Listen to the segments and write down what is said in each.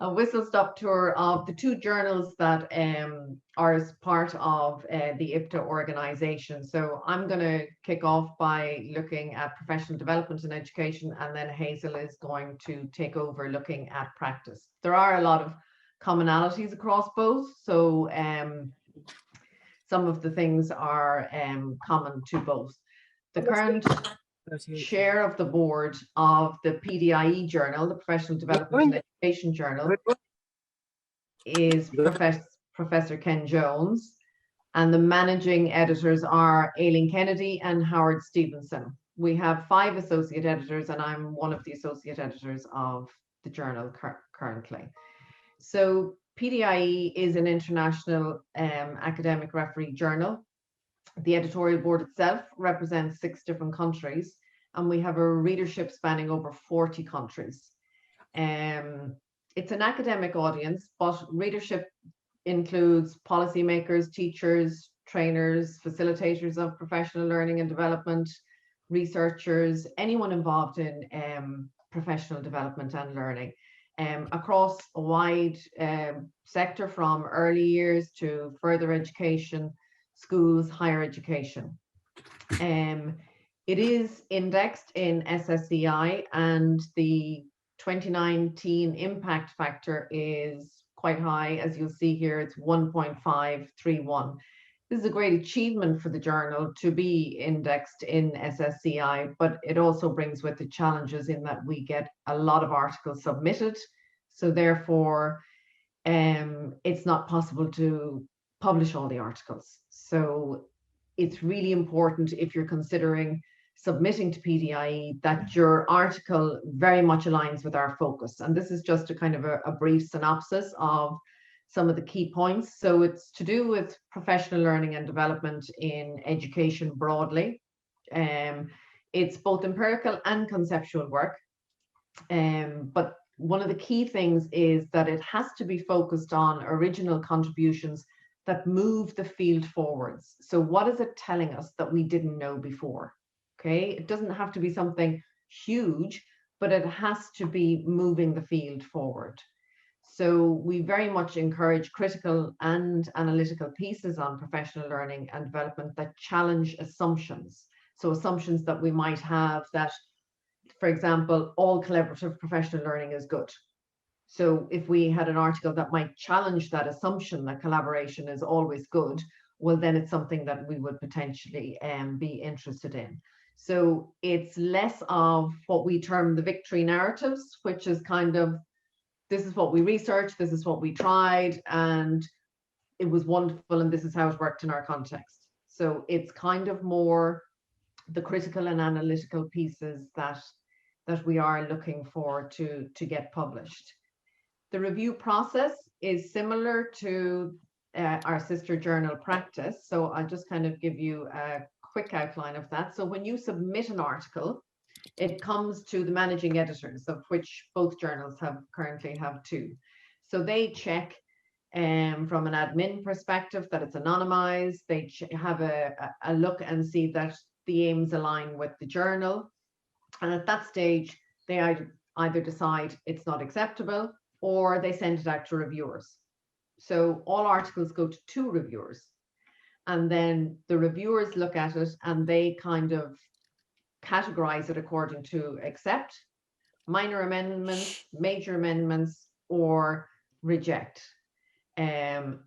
a whistle-stop tour of the two journals that are as part of the IPDA organization. So I'm going to kick off by looking at professional development and education, and then Hazel is going to take over looking at practice. There are a lot of commonalities across both, so some of the things are common to both. The current chair of the board of the PDIE journal, the Professional Development and Education Journal, is Professor Ken Jones, and the managing editors are Aileen Kennedy and Howard Stevenson. We have 5 associate editors, and I'm one of the associate editors of the journal currently. So PDIE is an international academic referee journal. The editorial board itself represents 6 different countries, and we have a readership spanning over 40 countries. It's an academic audience, but readership includes policymakers, teachers, trainers, facilitators of professional learning and development, researchers, anyone involved in professional development and learning. Across a wide sector, from early years to further education, schools, higher education. It is indexed in SSCI, and the 2019 impact factor is quite high. As you'll see here, it's 1.531. This is a great achievement for the journal to be indexed in SSCI, but it also brings with it challenges in that we get a lot of articles submitted. So therefore, it's not possible to publish all the articles. So it's really important, if you're considering submitting to PDIE, that your article very much aligns with our focus. And this is just a kind of a brief synopsis of some of the key points. So it's to do with professional learning and development in education broadly. It's both empirical and conceptual work. But one of the key things is that it has to be focused on original contributions that move the field forwards. So what is it telling us that we didn't know before? Okay, it doesn't have to be something huge, but it has to be moving the field forward. So we very much encourage critical and analytical pieces on professional learning and development that challenge assumptions. So assumptions that we might have that, for example, all collaborative professional learning is good. So if we had an article that might challenge that assumption that collaboration is always good, well, then it's something that we would potentially be interested in. So it's less of what we term the victory narratives, which is kind of, this is what we researched, this is what we tried, and it was wonderful, and this is how it worked in our context. So it's kind of more the critical and analytical pieces that we are looking for to get published. The review process is similar to our sister journal Practice. So I'll just kind of give you a quick outline of that. So when you submit an article, it comes to the managing editors, of which both journals currently have 2. So they check from an admin perspective that it's anonymized. They have a look and see that the aims align with the journal. And at that stage, they either decide it's not acceptable, or they send it out to reviewers. So all articles go to 2 reviewers, and then the reviewers look at it and they kind of categorize it according to accept, minor amendments, major amendments, or reject. And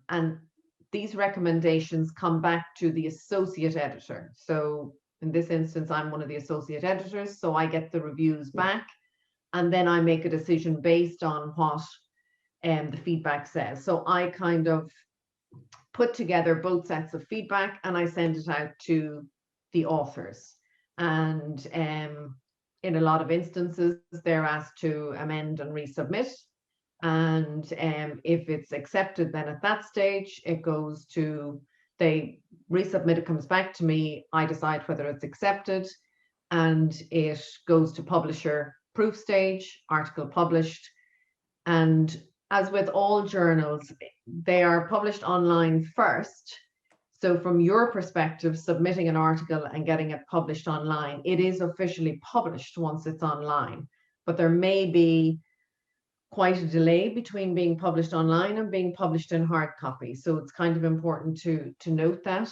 these recommendations come back to the associate editor. So in this instance, I'm one of the associate editors, so I get the reviews back, and then I make a decision based on what the feedback says. So I kind of put together both sets of feedback and I send it out to the authors. And in a lot of instances, they're asked to amend and resubmit. And if it's accepted, then at that stage, it goes to, they resubmit, it comes back to me, I decide whether it's accepted, and it goes to publisher proof stage, article published. And as with all journals, they are published online first. So from your perspective, submitting an article and getting it published online, it is officially published once it's online. But there may be quite a delay between being published online and being published in hard copy. So it's kind of important to note that.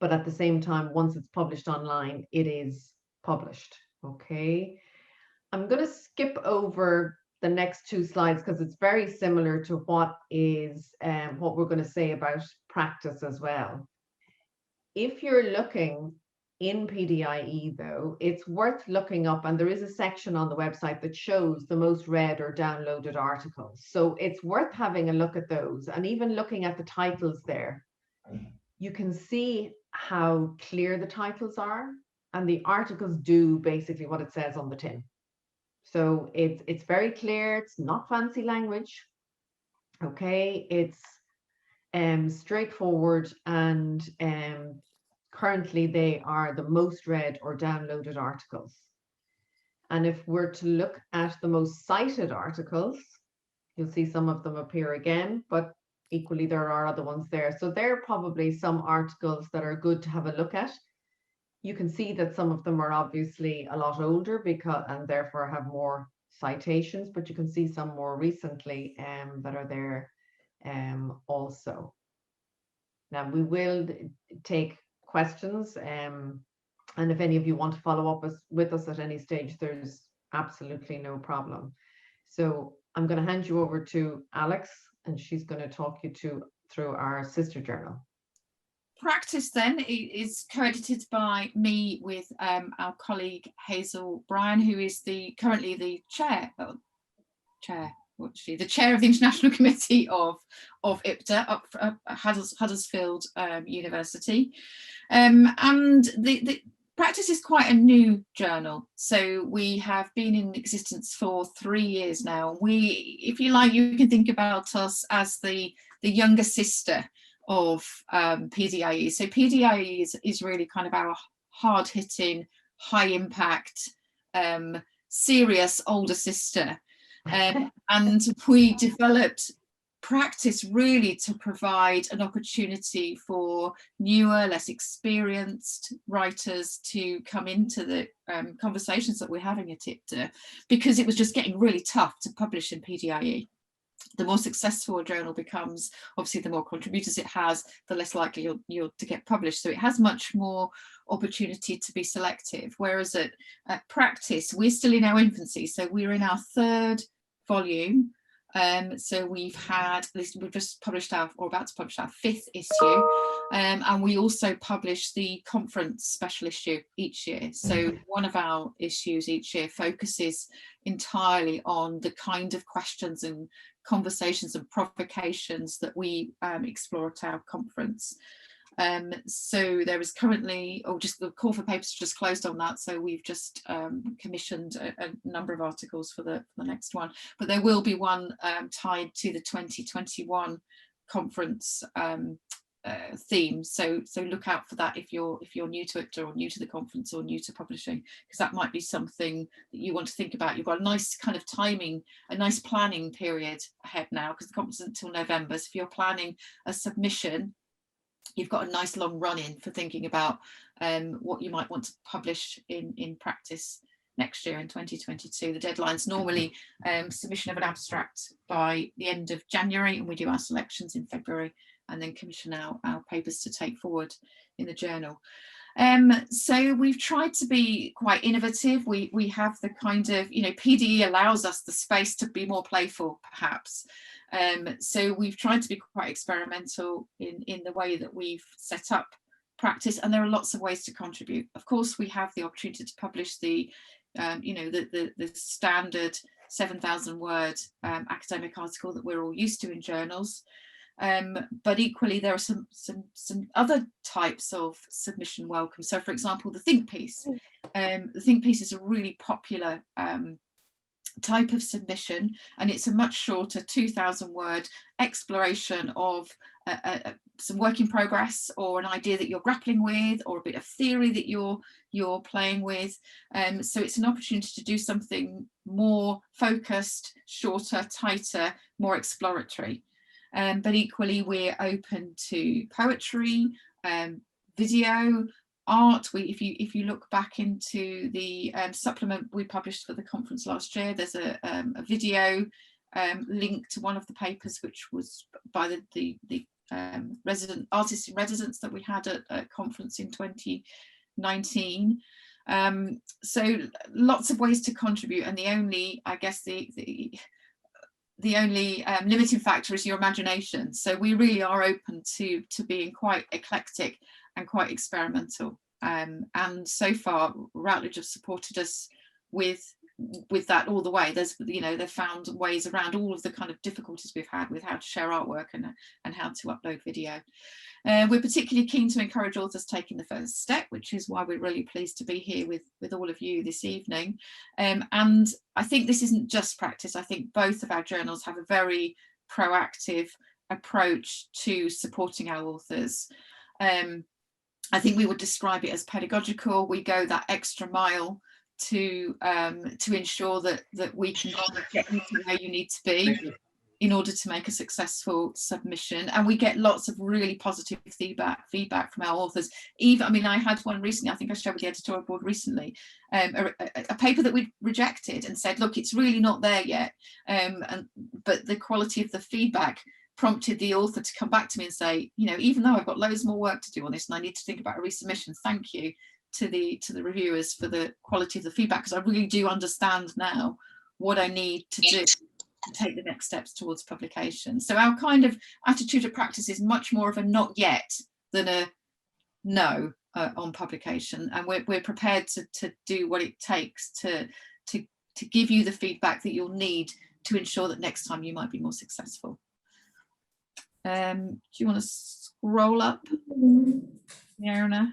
But at the same time, once it's published online, it is published. Okay. I'm going to skip over the next two slides because it's very similar to what we're going to say about practice as well. If you're looking in PDIE, though, it's worth looking up, and there is a section on the website that shows the most read or downloaded articles. So it's worth having a look at those, and even looking at the titles there. You can see how clear the titles are, and the articles do basically what it says on the tin. So it's very clear. It's not fancy language. Okay, it's straightforward, and currently they are the most read or downloaded articles. And if we're to look at the most cited articles, you'll see some of them appear again, but equally there are other ones there. So there are probably some articles that are good to have a look at. You can see that some of them are obviously a lot older and therefore have more citations, but you can see some more recently that are there also. Now we will take questions, and if any of you want to follow up with us at any stage, there's absolutely no problem. So I'm going to hand you over to Alex, and she's going to talk you through our sister journal. Practice then is co-edited by me with our colleague Hazel Bryan, who is currently the chair of the International Committee of IPDA up Huddersfield University, and the Practice is quite a new journal, so we have been in existence for 3 years now. If you like, you can think about us as the younger sister of PDIE. So PDIE is really kind of our hard-hitting, high-impact, serious older sister. And we developed Practice really to provide an opportunity for newer, less experienced writers to come into the conversations that we're having at IPDA, because it was just getting really tough to publish in PDIE. The more successful a journal becomes, obviously the more contributors it has, the less likely you're to get published. So it has much more opportunity to be selective. Whereas at Practice, we're still in our infancy. So we're in our 3rd volume. So we've just published about to publish our 5th issue, and we also publish the conference special issue each year. So one of our issues each year focuses entirely on the kind of questions and conversations and provocations that we explore at our conference. So there is currently, just the call for papers just closed on that, so we've just commissioned a number of articles for the next one, but there will be one tied to the 2021 conference theme, so look out for that if you're new to it, or new to the conference, or new to publishing, because that might be something that you want to think about. You've got a nice kind of timing, a nice planning period ahead now, because the conference is until November. So if you're planning a submission, you've got a nice long run in for thinking about what you might want to publish in Practice next year in 2022. The deadline's normally submission of an abstract by the end of January, and we do our selections in February, and then commission our papers to take forward in the journal. So we've tried to be quite innovative. We have the kind of, PDE allows us the space to be more playful, perhaps. So we've tried to be quite experimental in the way that we've set up Practice, and there are lots of ways to contribute. Of course, we have the opportunity to publish the standard 7,000 word academic article that we're all used to in journals. But equally, there are some other types of submission welcome. So, for example, the think piece. The think piece is a really popular type of submission, and it's a much shorter 2,000 word exploration of some work in progress, or an idea that you're grappling with, or a bit of theory that you're playing with. So it's an opportunity to do something more focused, shorter, tighter, more exploratory. But equally, we're open to poetry, video, art. If you look back into the supplement we published for the conference last year, there's a video link to one of the papers, which was by the resident artist in residence that we had at a conference in 2019. So lots of ways to contribute, and the only, I guess, the only limiting factor is your imagination. So we really are open to being quite eclectic and quite experimental. And so far, Routledge have supported us with that all the way. There's, you know, they've found ways around all of the kind of difficulties we've had with how to share artwork and how to upload video. We're particularly keen to encourage authors taking the first step, which is why we're really pleased to be here with all of you this evening. And I think this isn't just practice. I think both of our journals have a very proactive approach to supporting our authors. I think we would describe it as pedagogical. We go that extra mile to ensure that we can get you to where you need to be in order to make a successful submission. And we get lots of really positive feedback from our authors. Even, I mean, I had one recently, I think I shared with the editorial board recently, a paper that we rejected and said, look, it's really not there yet. But the quality of the feedback prompted the author to come back to me and say, you know, even though I've got loads more work to do on this and I need to think about a resubmission, thank you to the reviewers for the quality of the feedback, because I really do understand now what I need to do to take the next steps towards publication. So our kind of attitude of practice is much more of a not yet than a no on publication, and we're prepared to do what it takes to give you the feedback that you'll need to ensure that next time you might be more successful. Do you want to scroll up, Yarona?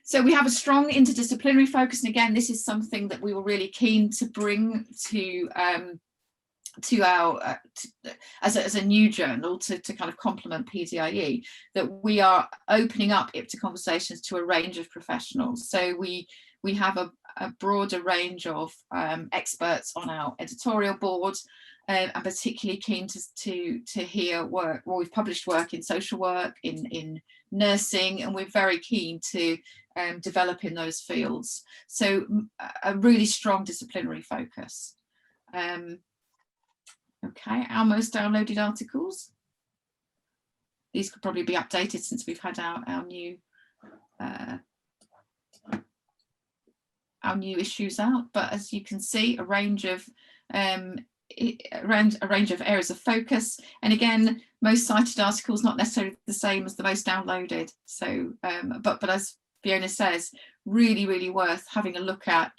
So we have a strong interdisciplinary focus, and again, this is something that we were really keen to bring to our as a new journal to kind of complement PDIE, that we are opening up IPDA conversations to a range of professionals. So we have a broader range of experts on our editorial board. I'm particularly keen to hear work. Well, we've published work in social work, in nursing, and we're very keen to develop in those fields. So a really strong disciplinary focus. Okay, our most downloaded articles. These could probably be updated since we've had our new issues out. But as you can see, a range of areas of focus, and again, most cited articles not necessarily the same as the most downloaded. So but as Fiona says, really worth having a look at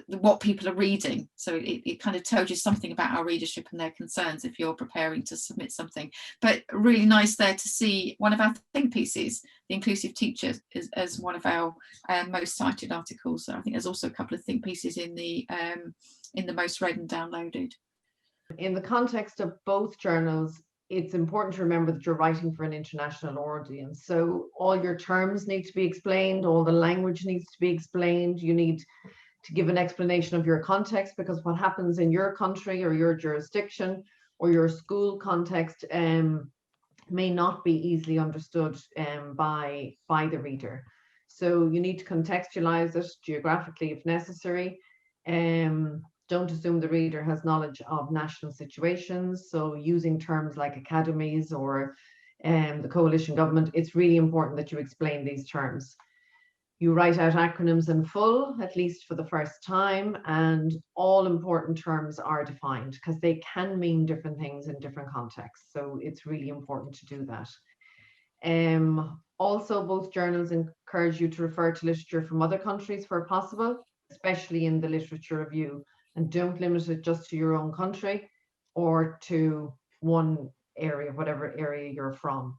what people are reading. So it kind of tells you something about our readership and their concerns if you're preparing to submit something. But really nice there to see one of our think pieces, The Inclusive Teacher, as one of our most cited articles. So I think there's also a couple of think pieces in the most read and downloaded. In the context of both journals, it's important to remember that you're writing for an international audience. So all your terms need to be explained, all the language needs to be explained. You need to give an explanation of your context, because what happens in your country or your jurisdiction or your school context may not be easily understood by the reader. So you need to contextualize it geographically if necessary. Don't assume the reader has knowledge of national situations. So using terms like academies or the coalition government, it's really important that you explain these terms. You write out acronyms in full, at least for the first time, and all important terms are defined because they can mean different things in different contexts. So it's really important to do that. Also, both journals encourage you to refer to literature from other countries where possible, especially in the literature review. And don't limit it just to your own country or to one area, whatever area you're from.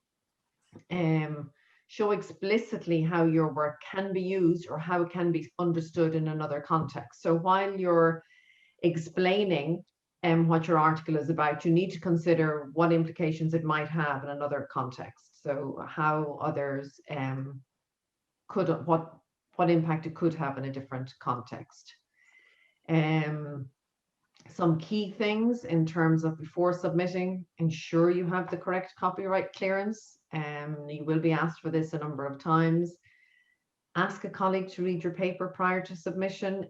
Show explicitly how your work can be used or how it can be understood in another context. So while you're explaining what your article is about, you need to consider what implications it might have in another context. So how others what impact it could have in a different context. Some key things in terms of before submitting, ensure you have the correct copyright clearance You will be asked for this a number of times. Ask a colleague to read your paper prior to submission.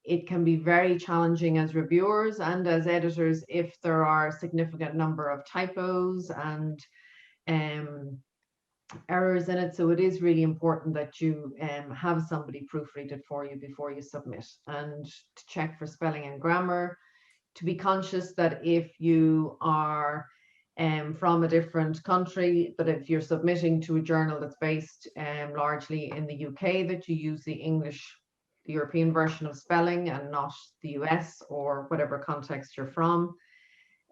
It can be very challenging as reviewers and as editors if there are a significant number of typos and errors in it. So it is really important that you have somebody proofread it for you before you submit, and to check for spelling and grammar, to be conscious that if you are from a different country, that if you're submitting to a journal that's based largely in the UK, that you use the English, the European version of spelling and not the US or whatever context you're from.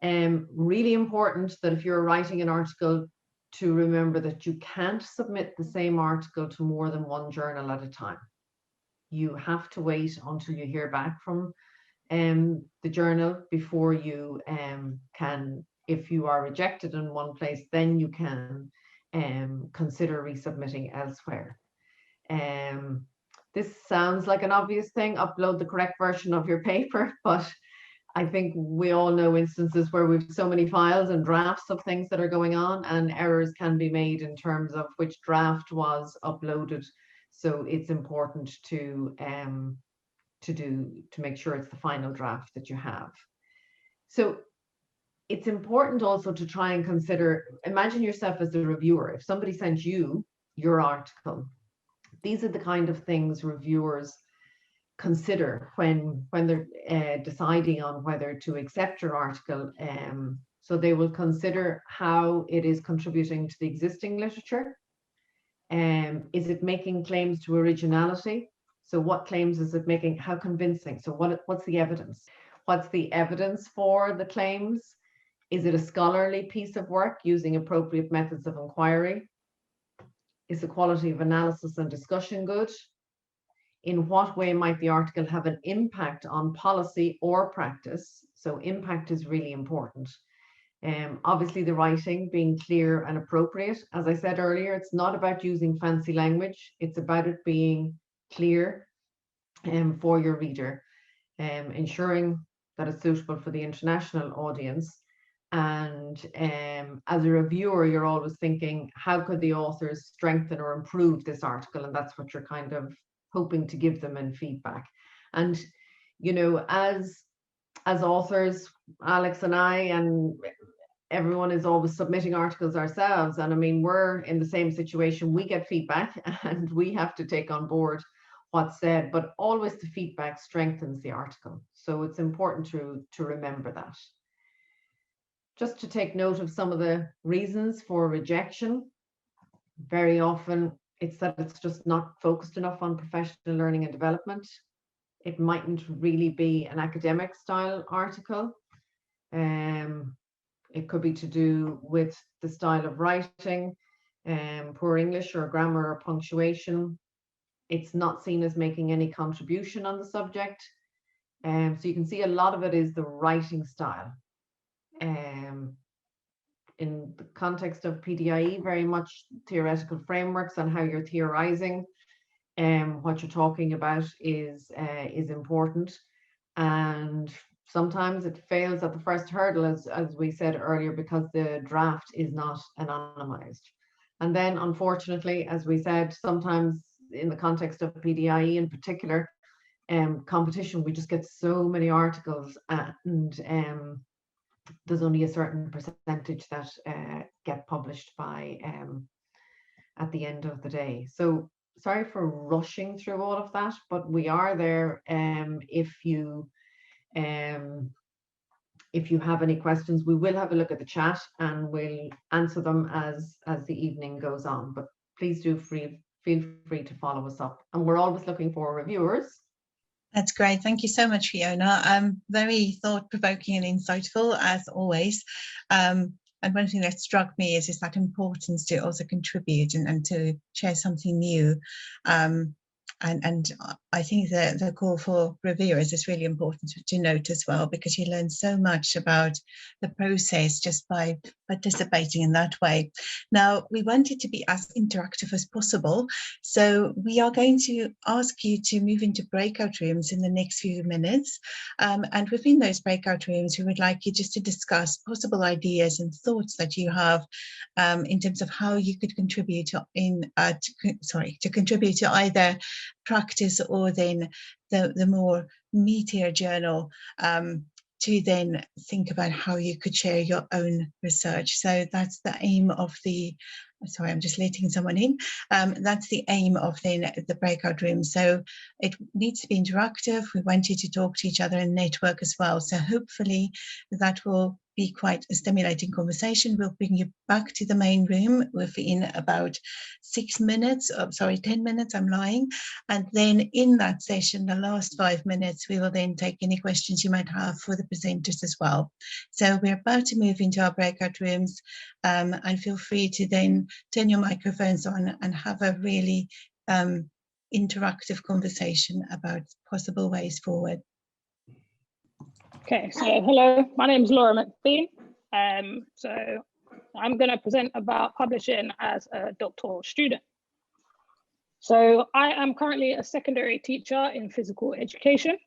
Really important that if you're writing an article, to remember that you can't submit the same article to more than one journal at a time. You have to wait until you hear back from the journal before you can, if you are rejected in one place, then you can consider resubmitting elsewhere. This sounds like an obvious thing, upload the correct version of your paper, but I think we all know instances where we've so many files and drafts of things that are going on, and errors can be made in terms of which draft was uploaded. So it's important to make sure it's the final draft that you have. So it's important also to try and consider, imagine yourself as the reviewer. If somebody sent you your article, these are the kind of things reviewers consider when they're deciding on whether to accept your article. So they will consider how it is contributing to the existing literature. Is it making claims to originality? So what claims is it making? How convincing? So what's the evidence? What's the evidence for the claims? Is it a scholarly piece of work using appropriate methods of inquiry? Is the quality of analysis and discussion good? In what way might the article have an impact on policy or practice? So impact is really important. Obviously the writing being clear and appropriate. As I said earlier, it's not about using fancy language. It's about it being clear for your reader, ensuring that it's suitable for the international audience. And as a reviewer, you're always thinking, how could the authors strengthen or improve this article? And that's what you're kind of hoping to give them in feedback. And, you know, as authors, Alex and I, and everyone is always submitting articles ourselves. And I mean, we're in the same situation. We get feedback and we have to take on board what's said, but always the feedback strengthens the article. So it's important to remember that. Just to take note of some of the reasons for rejection. Very often it's that it's just not focused enough on professional learning and development. It mightn't really be an academic style article. It could be to do with the style of writing, poor English or grammar or punctuation. It's not seen as making any contribution on the subject. So you can see a lot of it is the writing style. In the context of PDIE, very much theoretical frameworks on how you're theorizing, what you're talking about is important. And sometimes it fails at the first hurdle, as we said earlier, because the draft is not anonymized. And then, unfortunately, as we said, sometimes in the context of PDIE in particular, competition, we just get so many articles, and there's only a certain percentage that get published by at the end of the day. So sorry for rushing through all of that, but we are there if you have any questions. We will have a look at the chat and we'll answer them as the evening goes on, but please do feel free to follow us up, and we're always looking for reviewers. That's great. Thank you so much, Fiona. Very thought-provoking and insightful, as always. And one thing that struck me is that importance to also contribute and to share something new. And I think that the call for reviewers is really important to note as well, because you learn so much about the process just by participating in that way. Now, we want it to be as interactive as possible, so we are going to ask you to move into breakout rooms in the next few minutes, and within those breakout rooms we would like you just to discuss possible ideas and thoughts that you have in terms of how you could contribute to contribute to either practice or then the more meatier journal, to then think about how you could share your own research. So that's the aim of the, sorry, I'm just letting someone in. That's the aim of the breakout room. So it needs to be interactive. We want you to talk to each other and network as well. So hopefully that will be quite a stimulating conversation. We'll bring you back to the main room within about 10 minutes, I'm lying. And then in that session, the last 5 minutes, we will then take any questions you might have for the presenters as well. So we're about to move into our breakout rooms, and feel free to then turn your microphones on and have a really interactive conversation about possible ways forward. Okay, so hello, my name is Laura McBean. So I'm going to present about publishing as a doctoral student. So I am currently a secondary teacher in physical education.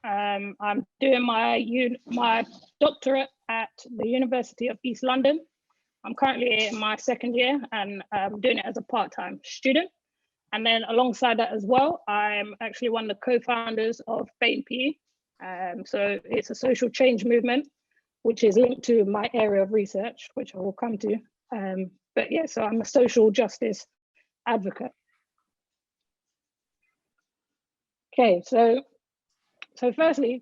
I'm doing my doctorate at the University of East London. I'm currently in my second year and I'm doing it as a part-time student. And then alongside that as well, I'm actually one of the co-founders of Bain PE. So it's a social change movement, which is linked to my area of research, which I will come to. But yeah, so I'm a social justice advocate. Okay, so firstly,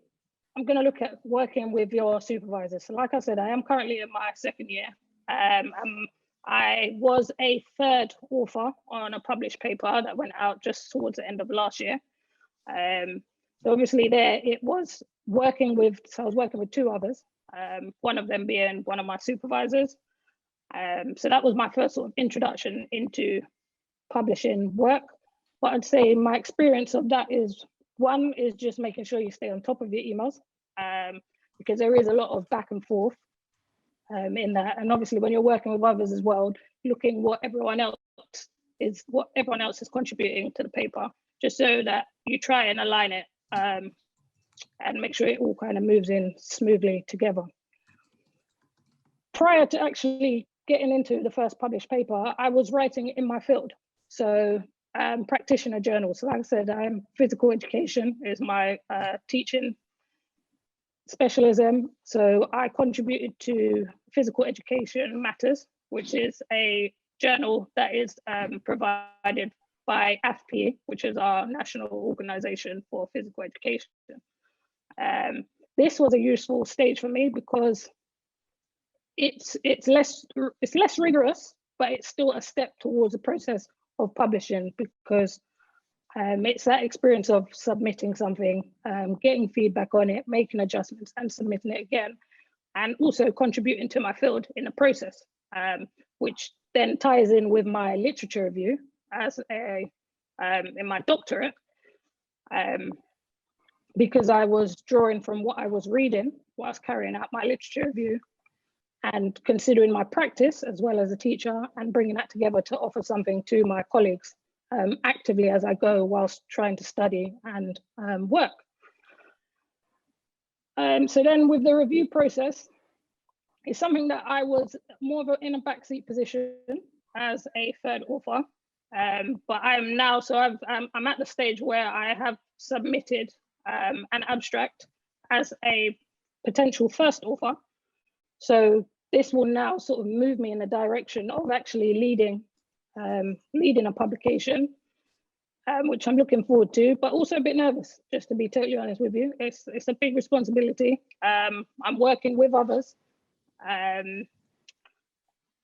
I'm going to look at working with your supervisors. So like I said, I am currently in my second year. I was a third author on a published paper that went out just towards the end of last year. So obviously there it was working with, so I was working with two others, one of them being one of my supervisors. So that was my first sort of introduction into publishing work. But I'd say my experience of that is, one is just making sure you stay on top of your emails, because there is a lot of back and forth in that. And obviously when you're working with others as well, looking what everyone else is contributing to the paper, just so that you try and align it and make sure it all kind of moves in smoothly together. Prior to actually getting into the first published paper, I was writing in my field. So Practitioner Journals. So like I said, physical education is my teaching specialism. So I contributed to Physical Education Matters, which is a journal that is provided by IPDA, which is our national organization for physical education. This was a useful stage for me because it's less rigorous, but it's still a step towards the process of publishing, because it's that experience of submitting something, getting feedback on it, making adjustments and submitting it again, and also contributing to my field in the process, which then ties in with my literature review as in my doctorate, because I was drawing from what I was reading whilst carrying out my literature review and considering my practice as well as a teacher and bringing that together to offer something to my colleagues actively as I go whilst trying to study and work. So then with the review process, it's something that I was more of in a backseat position as a third author. But I am now, so I'm at the stage where I have submitted an abstract as a potential first author. So this will now sort of move me in the direction of actually leading a publication, which I'm looking forward to, but also a bit nervous, just to be totally honest with you. It's a big responsibility. I'm working with others.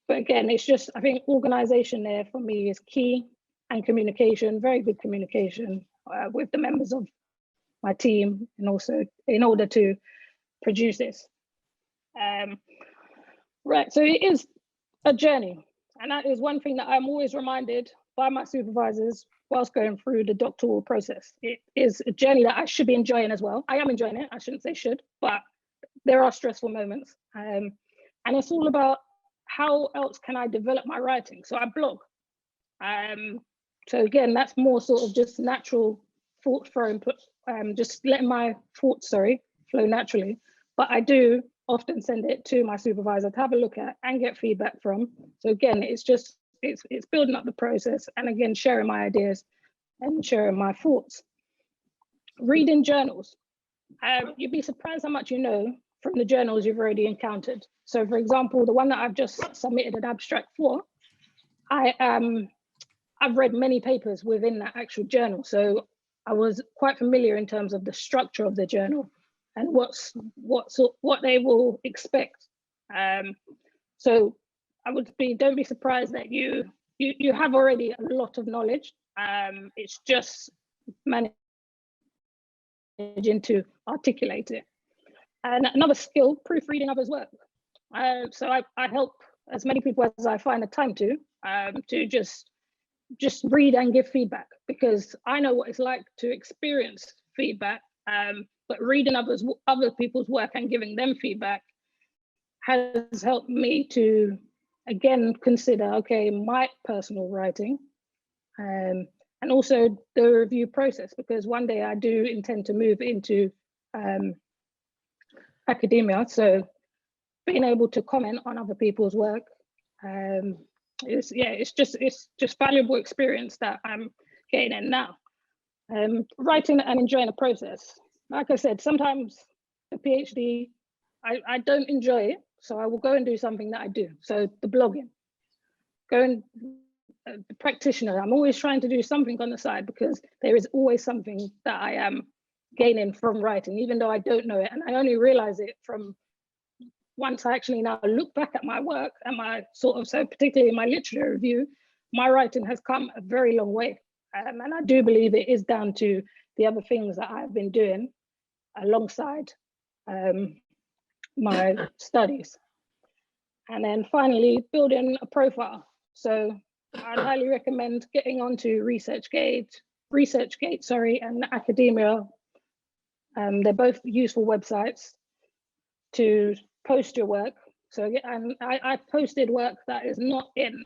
But again, it's just, I think organization there for me is key, and communication, very good communication with the members of my team, and also in order to produce this. Right, so it is a journey. And that is one thing that I'm always reminded by my supervisors whilst going through the doctoral process. It is a journey that I should be enjoying as well. I am enjoying it, I shouldn't say should, but there are stressful moments. And it's all about how else can I develop my writing? So I blog. So again, that's more sort of just natural thought flowing, just letting my thoughts, flow naturally. But I do often send it to my supervisor to have a look at and get feedback from. So again, it's just, it's building up the process, and again, sharing my ideas and sharing my thoughts. Reading journals. You'd be surprised how much you know from the journals you've already encountered. So for example, the one that I've just submitted an abstract for, I've read many papers within that actual journal. So I was quite familiar in terms of the structure of the journal and what they will expect. So I would don't be surprised that you have already a lot of knowledge. It's just managing to articulate it. And another skill, proofreading others' work. So I help as many people as I find the time to just read and give feedback, because I know what it's like to experience feedback, but reading other people's work and giving them feedback has helped me to, again, consider, okay, my personal writing, and also the review process, because one day I do intend to move into academia. So being able to comment on other people's work, it's just valuable experience that I'm gaining now. Writing and enjoying the process. Like I said, sometimes the PhD, I don't enjoy it, so I will go and do something that I do. So the blogging, the practitioner, I'm always trying to do something on the side, because there is always something that I am gaining from writing, even though I don't know it. And I only realize it from once I actually now look back at my work and my so particularly my literary review, my writing has come a very long way. And I do believe it is down to the other things that I've been doing alongside my studies. And then finally, building a profile. So I'd highly recommend getting onto ResearchGate, and Academia. They're both useful websites to post your work. So and I posted work that is not in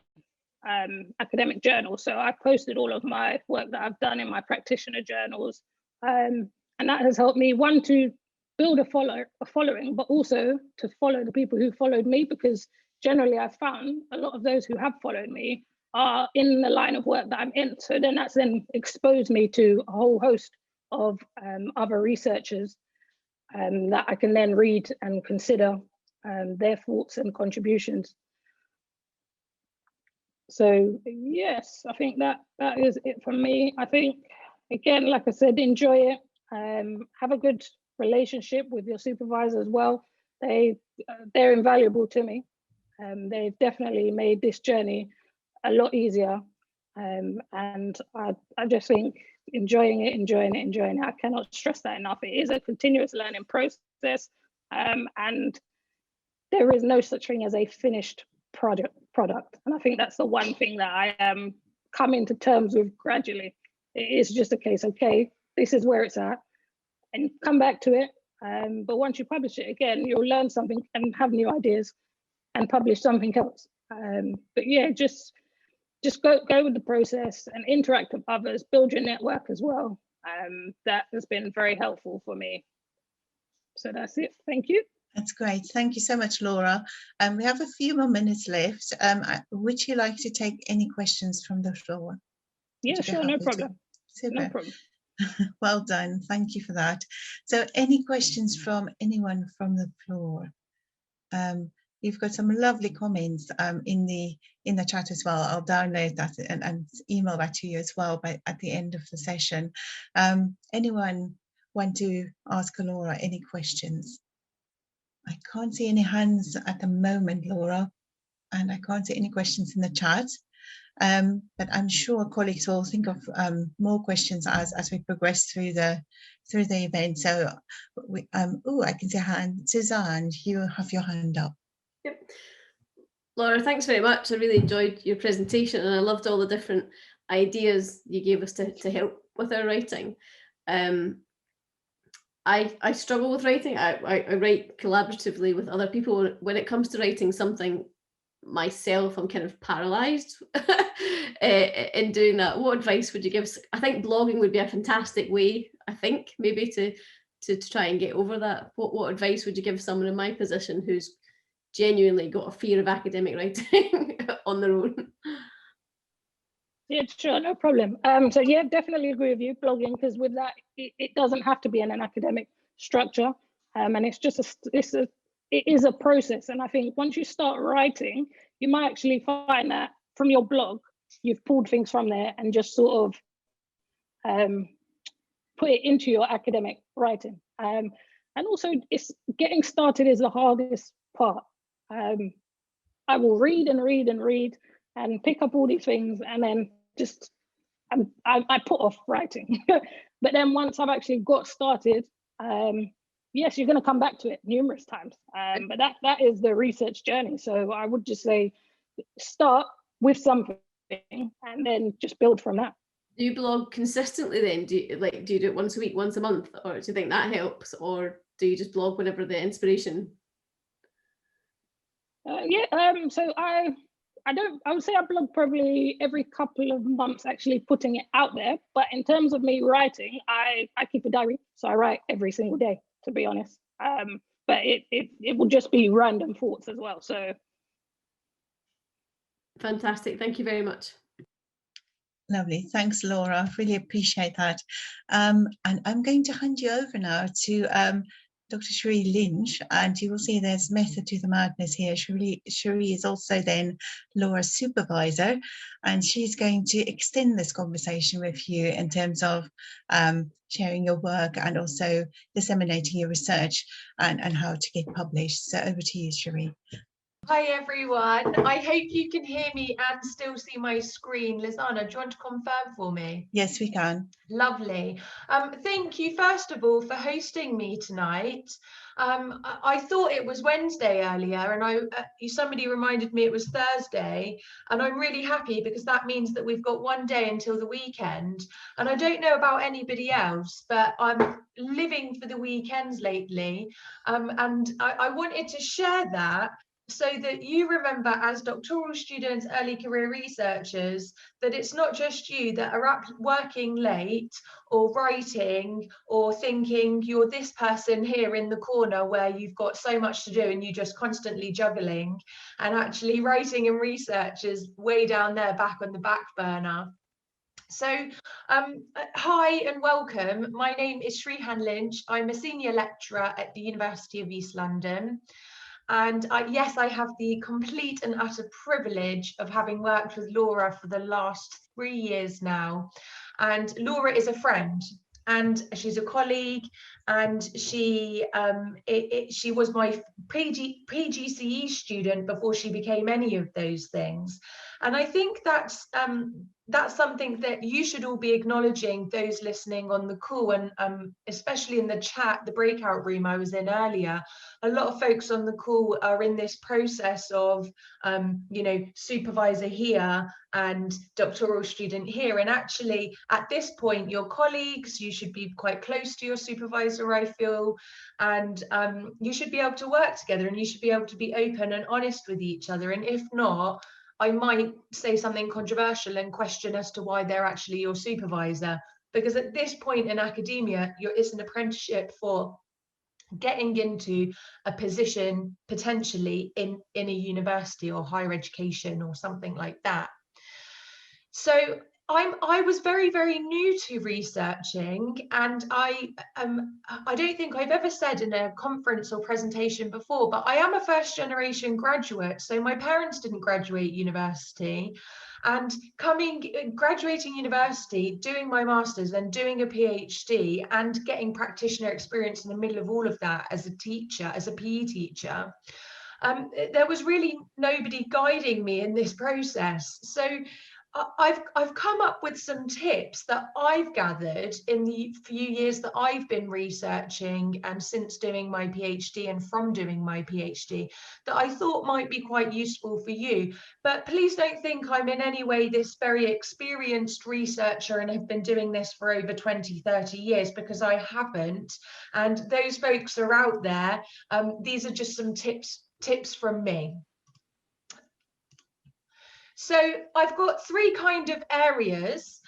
academic journals. So I posted all of my work that I've done in my practitioner journals. And that has helped me, one, to build a following, but also to follow the people who followed me, because generally I've found a lot of those who have followed me are in the line of work that I'm in. So then that's then exposed me to a whole host of other researchers that I can then read and consider their thoughts and contributions. So yes, I think that is it from me. I think, again, like I said, enjoy it. Have a good relationship with your supervisor as well. They're invaluable to me. They've definitely made this journey a lot easier. And I just think enjoying it. I cannot stress that enough. It is a continuous learning process, and there is no such thing as a finished product. And I think that's the one thing that I am coming to terms with gradually. It is just a case, okay, this is where it's at, and come back to it. But once you publish it again, you'll learn something and have new ideas and publish something else. But yeah, just go with the process and interact with others, build your network as well. That has been very helpful for me. So that's it. Thank you. That's great. Thank you so much, Laura. We have a few more minutes left. Would you like to take any questions from the floor? Yeah, sure, no problem. Super. No problem. Well done. Thank you for that. So any questions from anyone from the floor? You've got some lovely comments in the chat as well. I'll download that and email that to you as well at the end of the session. Anyone want to ask Laura any questions? I can't see any hands at the moment, Laura, and I can't see any questions in the chat. But I'm sure colleagues will think of more questions as we progress through the event. So, I can see a hand. Suzanne, you have your hand up. Yep. Laura, thanks very much. I really enjoyed your presentation, and I loved all the different ideas you gave us to help with our writing. I struggle with writing. I write collaboratively with other people. When it comes to writing something myself, I'm kind of paralyzed in doing that. What advice would you give? I think blogging would be a fantastic way, I think, maybe to try and get over that. What advice would you give someone in my position who's genuinely got a fear of academic writing on their own? Yeah, sure, no problem. So yeah, definitely agree with you, blogging, because with that, it doesn't have to be in an academic structure, and it's just it is a process. And I think once you start writing, you might actually find that from your blog, you've pulled things from there and just sort of put it into your academic writing. And also, it's getting started is the hardest part. I will read and read and read and pick up all these things, and then just I put off writing. But then once I've actually got started, yes, you're going to come back to it numerous times. But that is the research journey. So I would just say start with something and then just build from that. Do you blog consistently then? Do you do it once a week, once a month, or do you think that helps, or do you just blog whenever the inspiration? So I would say I blog probably every couple of months, actually putting it out there. But in terms of me writing, I keep a diary, so I write every single day, to be honest. But it will just be random thoughts as well. So fantastic, thank you very much. Lovely, thanks, Laura. Really appreciate that. And I'm going to hand you over now to Dr. Sheree Lynch, and you will see there's method to the madness here. Sheree is also then Laura's supervisor, and she's going to extend this conversation with you in terms of sharing your work and also disseminating your research and how to get published. So over to you, Sheree. Hi everyone, I hope you can hear me and still see my screen. Lizana, do you want to confirm for me? Yes, we can. Lovely. Thank you first of all for hosting me tonight. I thought it was Wednesday earlier, and somebody reminded me it was Thursday, and I'm really happy because that means that we've got one day until the weekend. And I don't know about anybody else, but I'm living for the weekends lately, and I wanted to share that so that you remember, as doctoral students, early career researchers, that it's not just you that are up working late or writing or thinking you're this person here in the corner where you've got so much to do and you're just constantly juggling, and actually writing and research is way down there back on the back burner. So hi and welcome. My name is Srihan Lynch. I'm a senior lecturer at the University of East London. And yes, I have the complete and utter privilege of having worked with Laura for the last 3 years now. And Laura is a friend, and she's a colleague, and she was my PGCE student before she became any of those things. And I think that's something that you should all be acknowledging, those listening on the call, and especially in the chat, the breakout room I was in earlier. A lot of folks on the call are in this process of, supervisor here and doctoral student here. And actually, at this point, your colleagues, you should be quite close to your supervisor, I feel, and you should be able to work together, and you should be able to be open and honest with each other. And if not, I might say something controversial and question as to why they're actually your supervisor, because at this point in academia, it's an apprenticeship for getting into a position potentially in a university or higher education or something like that. So I was very, very new to researching, and I don't think I've ever said in a conference or presentation before, but I am a first generation graduate. So my parents didn't graduate university, and graduating university, doing my master's, then doing a PhD, and getting practitioner experience in the middle of all of that as a teacher, as a PE teacher, there was really nobody guiding me in this process. So I've come up with some tips that I've gathered in the few years that I've been researching, and since doing my PhD and from doing my PhD, that I thought might be quite useful for you. But please don't think I'm in any way this very experienced researcher and have been doing this for over 20, 30 years, because I haven't. And those folks are out there. These are just some tips from me. So I've got three kind of areas.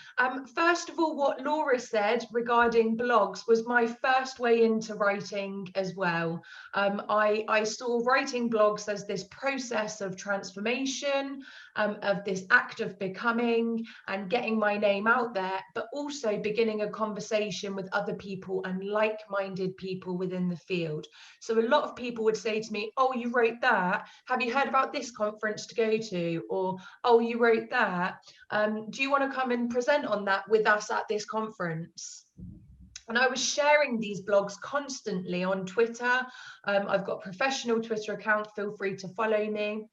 First of all, what Laura said regarding blogs was my first way into writing as well. I saw writing blogs as this process of transformation, of this act of becoming and getting my name out there, but also beginning a conversation with other people and like-minded people within the field. So a lot of people would say to me, oh, you wrote that, have you heard about this conference to go to? Or, oh, you wrote that, do you want to come and present on that with us at this conference? And I was sharing these blogs constantly on Twitter. I've got a professional Twitter account, feel free to follow me.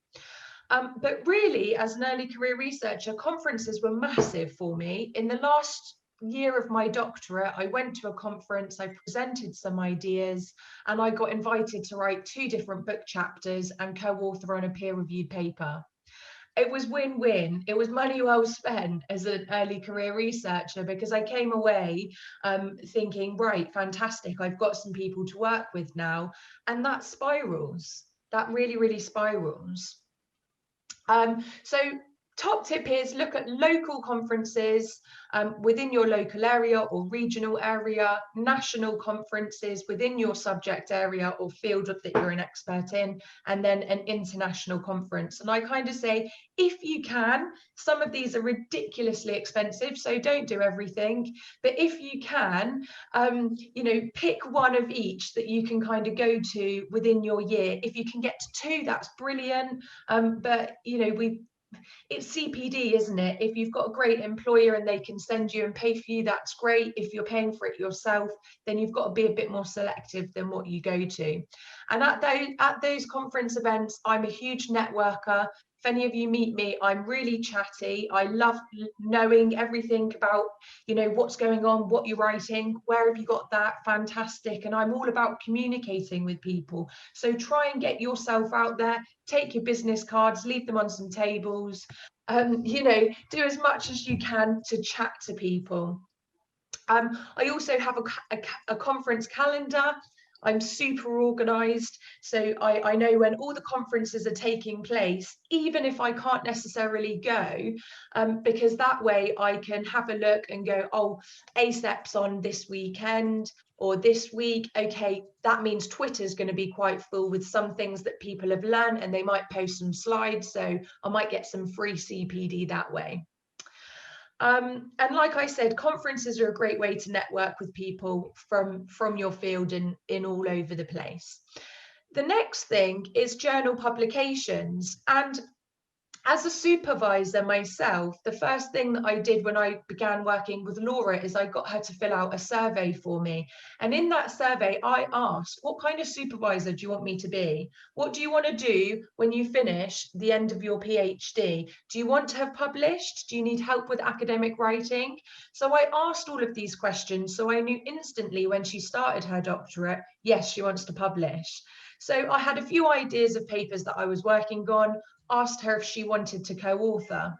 But really, as an early career researcher, conferences were massive for me. In the last year of my doctorate, I went to a conference, I presented some ideas, and I got invited to write 2 different book chapters and co-author on a peer-reviewed paper. It was win-win. It was money well spent as an early career researcher, because I came away thinking, right, fantastic, I've got some people to work with now. And that spirals, that really, really spirals. So top tip is look at local conferences within your local area or regional area, national conferences within your subject area or field that you're an expert in, and then an international conference. And I kind of say, if you can, some of these are ridiculously expensive, so don't do everything. But if you can, you know, pick one of each that you can kind of go to within your year. If you can get to 2, that's brilliant. But, you know, it's CPD, isn't it? If you've got a great employer and they can send you and pay for you, that's great. If you're paying for it yourself, then you've got to be a bit more selective than what you go to. And at those conference events, I'm a huge networker. If any of you meet me, I'm really chatty. I love knowing everything about, you know, what's going on, what you're writing, where have you got that, fantastic. And I'm all about communicating with people. So try and get yourself out there, take your business cards, leave them on some tables, you know, do as much as you can to chat to people. I also have a conference calendar. I'm super organized, so I know when all the conferences are taking place, even if I can't necessarily go, because that way I can have a look and go, oh, ASEP's on this weekend or this week. Okay, that means Twitter's going to be quite full with some things that people have learned, and they might post some slides, so I might get some free CPD that way. And like I said, conferences are a great way to network with people from your field and in all over the place. The next thing is journal publications. And as a supervisor myself, the first thing that I did when I began working with Laura is I got her to fill out a survey for me. And in that survey, I asked, what kind of supervisor do you want me to be? What do you want to do when you finish the end of your PhD? Do you want to have published? Do you need help with academic writing? So I asked all of these questions, so I knew instantly when she started her doctorate, yes, she wants to publish. So I had a few ideas of papers that I was working on, asked her if she wanted to co-author.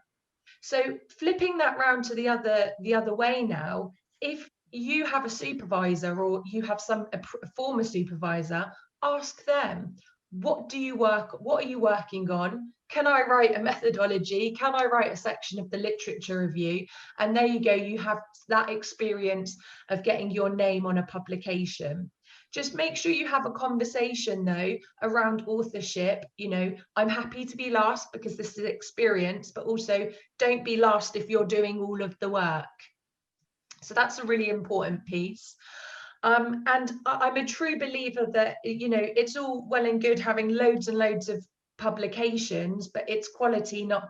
So flipping that round to the other way now, if you have a supervisor or you have a former supervisor, ask them, what are you working on? Can I write a methodology? Can I write a section of the literature review? And there you go, you have that experience of getting your name on a publication. Just make sure you have a conversation though around authorship. You know, I'm happy to be last because this is experience, but also don't be last if you're doing all of the work. So that's a really important piece. And I'm a true believer that, you know, it's all well and good having loads and loads of publications, but it's quality, not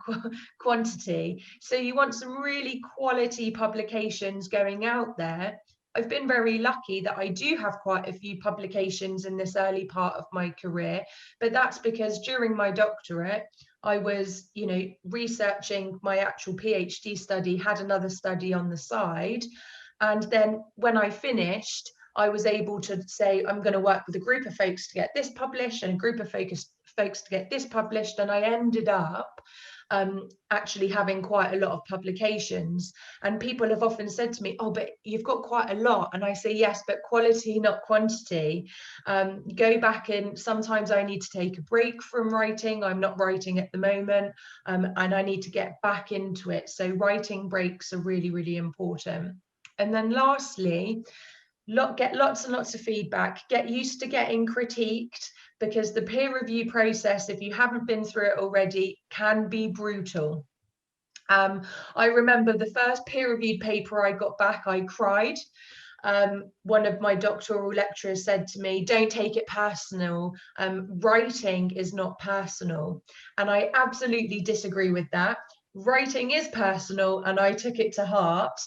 quantity. So you want some really quality publications going out there. I've been very lucky that I do have quite a few publications in this early part of my career, but that's because during my doctorate, I was, you know, researching my actual PhD study, had another study on the side. And then when I finished, I was able to say, I'm going to work with a group of folks to get this published and a group of folks to get this published. And I ended up actually having quite a lot of publications. And people have often said to me, oh, but you've got quite a lot. And I say, yes, but quality, not quantity. Go back, and sometimes I need to take a break from writing. I'm not writing at the moment, and I need to get back into it. So writing breaks are really, really important. And then lastly, get lots and lots of feedback. Get used to getting critiqued, because the peer review process, if you haven't been through it already, can be brutal. I remember the first peer-reviewed paper I got back, I cried. One of my doctoral lecturers said to me, don't take it personal. Writing is not personal. And I absolutely disagree with that. Writing is personal, and I took it to heart.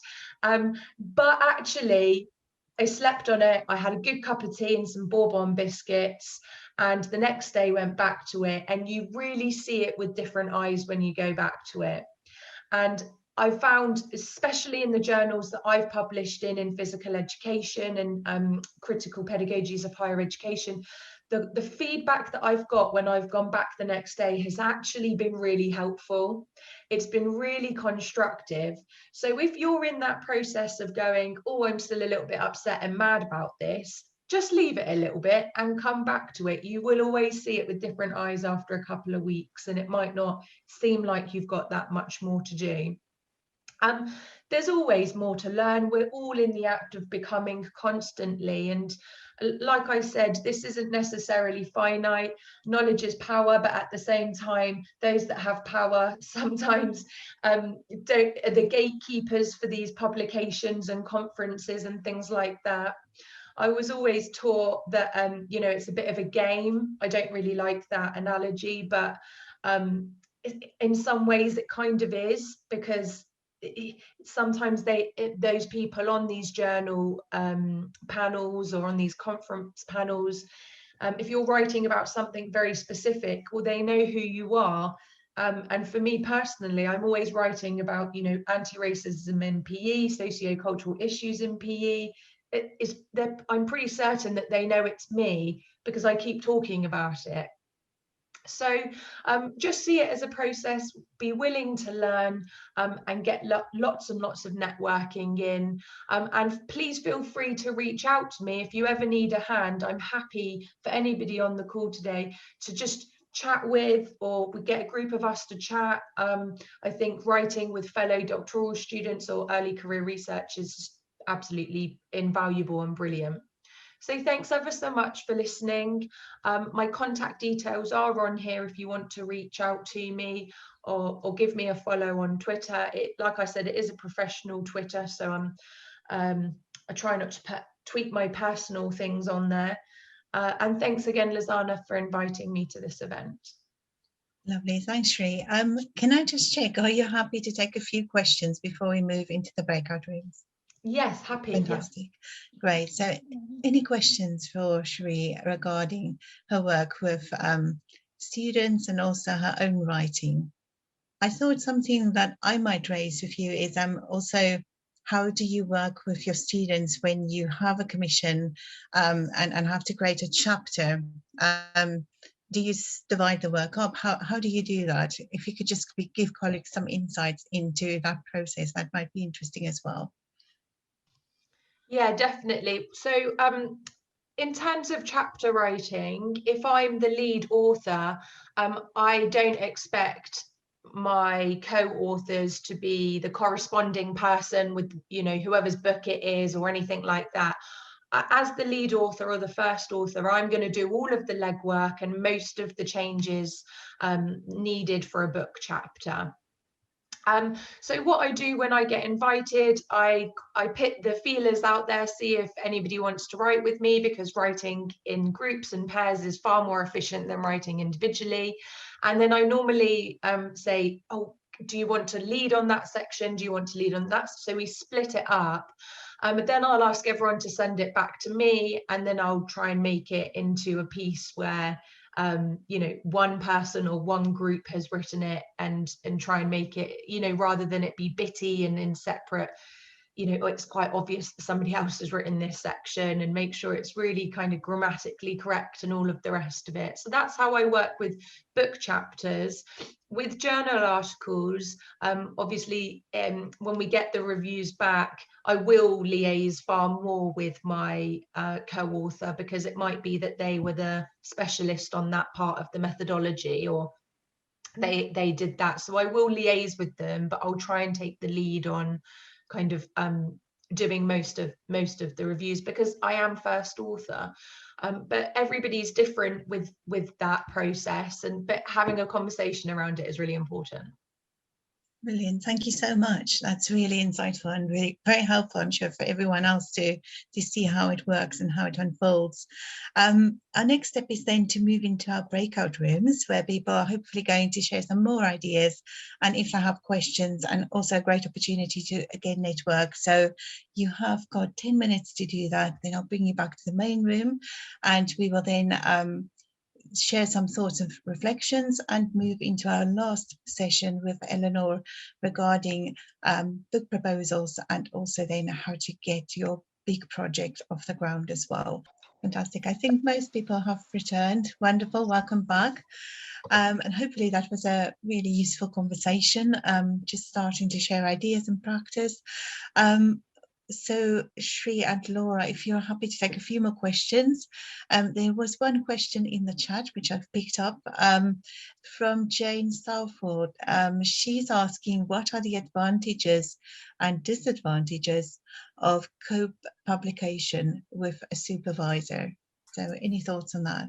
But actually, I slept on it. I had a good cup of tea and some bourbon biscuits, and the next day went back to it. And you really see it with different eyes when you go back to it. And I found, especially in the journals that I've published in physical education and critical pedagogies of higher education, the feedback that I've got when I've gone back the next day has actually been really helpful. It's been really constructive. So if you're in that process of going, oh, I'm still a little bit upset and mad about this, just leave it a little bit and come back to it. You will always see it with different eyes after a couple of weeks, and it might not seem like you've got that much more to do. There's always more to learn. We're all in the act of becoming constantly. And like I said, this isn't necessarily finite. Knowledge is power, but at the same time, those that have power sometimes are the gatekeepers for these publications and conferences and things like that. I was always taught that, you know, it's a bit of a game. I don't really like that analogy, but in some ways it kind of is, because sometimes those people on these journal panels or on these conference panels, if you're writing about something very specific, well, they know who you are. And for me personally, I'm always writing about, you know, anti-racism in PE, socio-cultural issues in PE. I'm pretty certain that they know it's me because I keep talking about it. So just see it as a process, be willing to learn and get lots and lots of networking in. And please feel free to reach out to me if you ever need a hand. I'm happy for anybody on the call today to just chat with, or we get a group of us to chat. I think writing with fellow doctoral students or early career research is absolutely invaluable and brilliant. So thanks ever so much for listening. My contact details are on here if you want to reach out to me or give me a follow on Twitter. Like I said, it is a professional Twitter, so I try not to tweet my personal things on there. And thanks again, Lizana, for inviting me to this event. Lovely, thanks, Sheree. Can I just check, are you happy to take a few questions before we move into the breakout rooms? Yes, happy. Fantastic. Yeah. Great. So any questions for Sheree regarding her work with students and also her own writing? I thought something that I might raise with you is also, how do you work with your students when you have a commission and have to create a chapter? Do you divide the work up? How do you do that? If you could just give colleagues some insights into that process, that might be interesting as well. Yeah, definitely. So in terms of chapter writing, if I'm the lead author, I don't expect my co-authors to be the corresponding person with, you know, whoever's book it is or anything like that. As the lead author or the first author, I'm going to do all of the legwork and most of the changes needed for a book chapter. So what I do when I get invited, I put the feelers out there, see if anybody wants to write with me, because writing in groups and pairs is far more efficient than writing individually. And then I normally say, oh, do you want to lead on that section? Do you want to lead on that? So we split it up. But then I'll ask everyone to send it back to me, and then I'll try and make it into a piece where you know, one person or one group has written it, and try and make it, you know, rather than it be bitty and in separate you know, it's quite obvious that somebody else has written this section, and make sure it's really kind of grammatically correct and all of the rest of it. So that's how I work with book chapters. With journal articles, obviously, when we get the reviews back, I will liaise far more with my co-author, because it might be that they were the specialist on that part of the methodology, or they did that. So I will liaise with them, but I'll try and take the lead on kind of doing most of the reviews, because I am first author. But everybody's different with that process, but having a conversation around it is really important. Brilliant. Thank you so much. That's really insightful and really very helpful, I'm sure, for everyone else to see how it works and how it unfolds. Our next step is then to move into our breakout rooms, where people are hopefully going to share some more ideas, and if they have questions, and also a great opportunity to again network. So you have got 10 minutes to do that. Then I'll bring you back to the main room, and we will then share some thoughts and reflections, and move into our last session with Eleanor regarding book proposals, and also then how to get your big project off the ground as well. Fantastic. I think most people have returned. Wonderful. Welcome back. And hopefully that was a really useful conversation, just starting to share ideas and practice. So Sri and Laura, if you're happy to take a few more questions. There was one question in the chat which I've picked up from Jane Salford. She's asking, what are the advantages and disadvantages of co-publication with a supervisor? So any thoughts on that?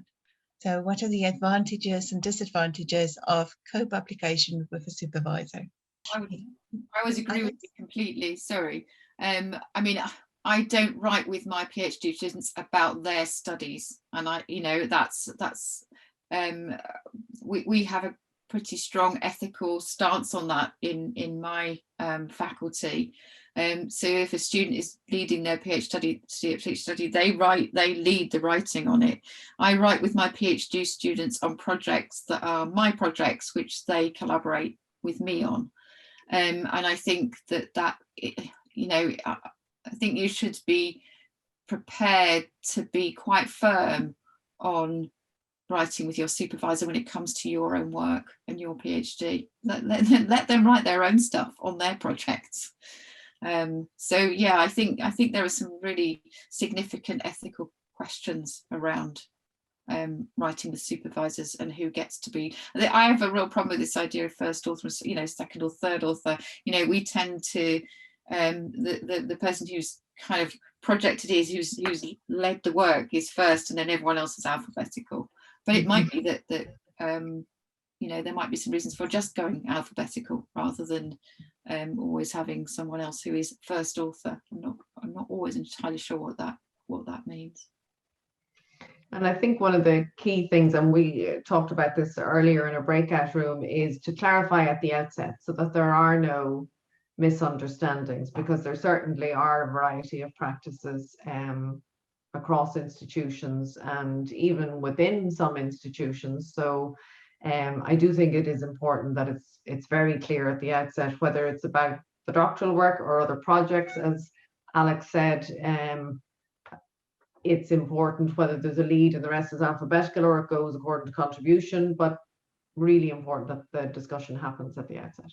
So what are the advantages and disadvantages of co-publication with a supervisor? I would agree with you completely. Sorry. I mean, I don't write with my PhD students about their studies, and we have a pretty strong ethical stance on that in my faculty. So if a student is leading their PhD study, they lead the writing on it. I write with my PhD students on projects that are my projects, which they collaborate with me on, and I think that. I think you should be prepared to be quite firm on writing with your supervisor when it comes to your own work and your PhD. Let them write their own stuff on their projects. So yeah, I think there are some really significant ethical questions around writing with supervisors and who gets to be. I have a real problem with this idea of first author, second or third author. We tend to the person who's kind of projected who's led the work is first, and then everyone else is alphabetical. But it might be that there might be some reasons for just going alphabetical rather than always having someone else who is first author. I'm not always entirely sure what that means. And I think one of the key things, and we talked about this earlier in a breakout room, is to clarify at the outset so that there are no misunderstandings, because there certainly are a variety of practices across institutions and even within some institutions. So I do think it is important that it's very clear at the outset, whether it's about the doctoral work or other projects. As Alex said, it's important whether there's a lead and the rest is alphabetical or it goes according to contribution, but really important that the discussion happens at the outset.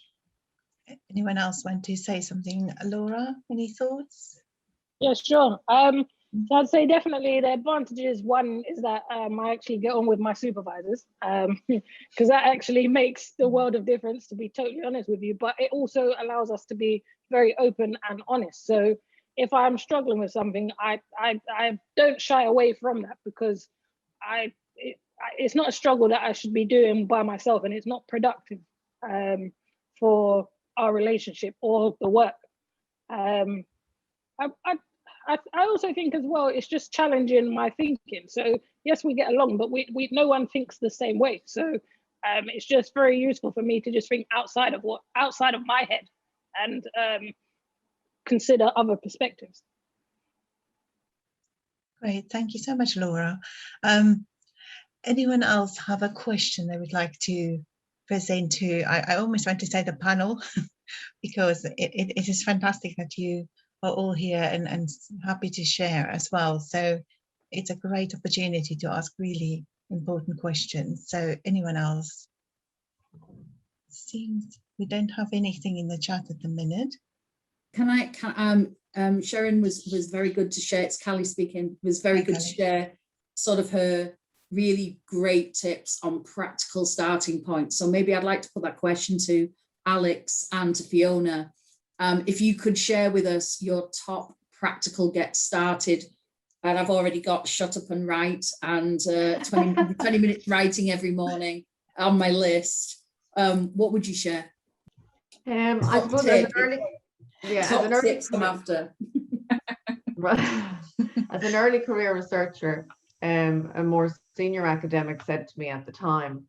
Anyone else want to say something? Laura, any thoughts? Yeah, sure. So I'd say definitely the advantages, one is that I actually get on with my supervisors, because that actually makes the world of difference, to be totally honest with you, but it also allows us to be very open and honest. So if I'm struggling with something, I don't shy away from that, because it's not a struggle that I should be doing by myself, and it's not productive for our relationship or the work. I also think as well, it's just challenging my thinking. So yes, we get along, but we no one thinks the same way. So it's just very useful for me to just think outside of my head and consider other perspectives. Great, thank you so much, Laura. Anyone else have a question they would like to present to? I almost want to say the panel, because it is fantastic that you are all here and happy to share as well. So it's a great opportunity to ask really important questions. So anyone else? Seems we don't have anything in the chat at the minute. Sharon was very good to share. It's Callie speaking. Was very good to share sort of her really great tips on practical starting points. So maybe I'd like to put that question to Alex and to Fiona. If you could share with us your top practical get started. And I've already got Shut Up and Write and 20 minute writing every morning on my list. What would you share? I suppose as an early, tips I'm after. As an early career researcher, a more senior academic said to me at the time,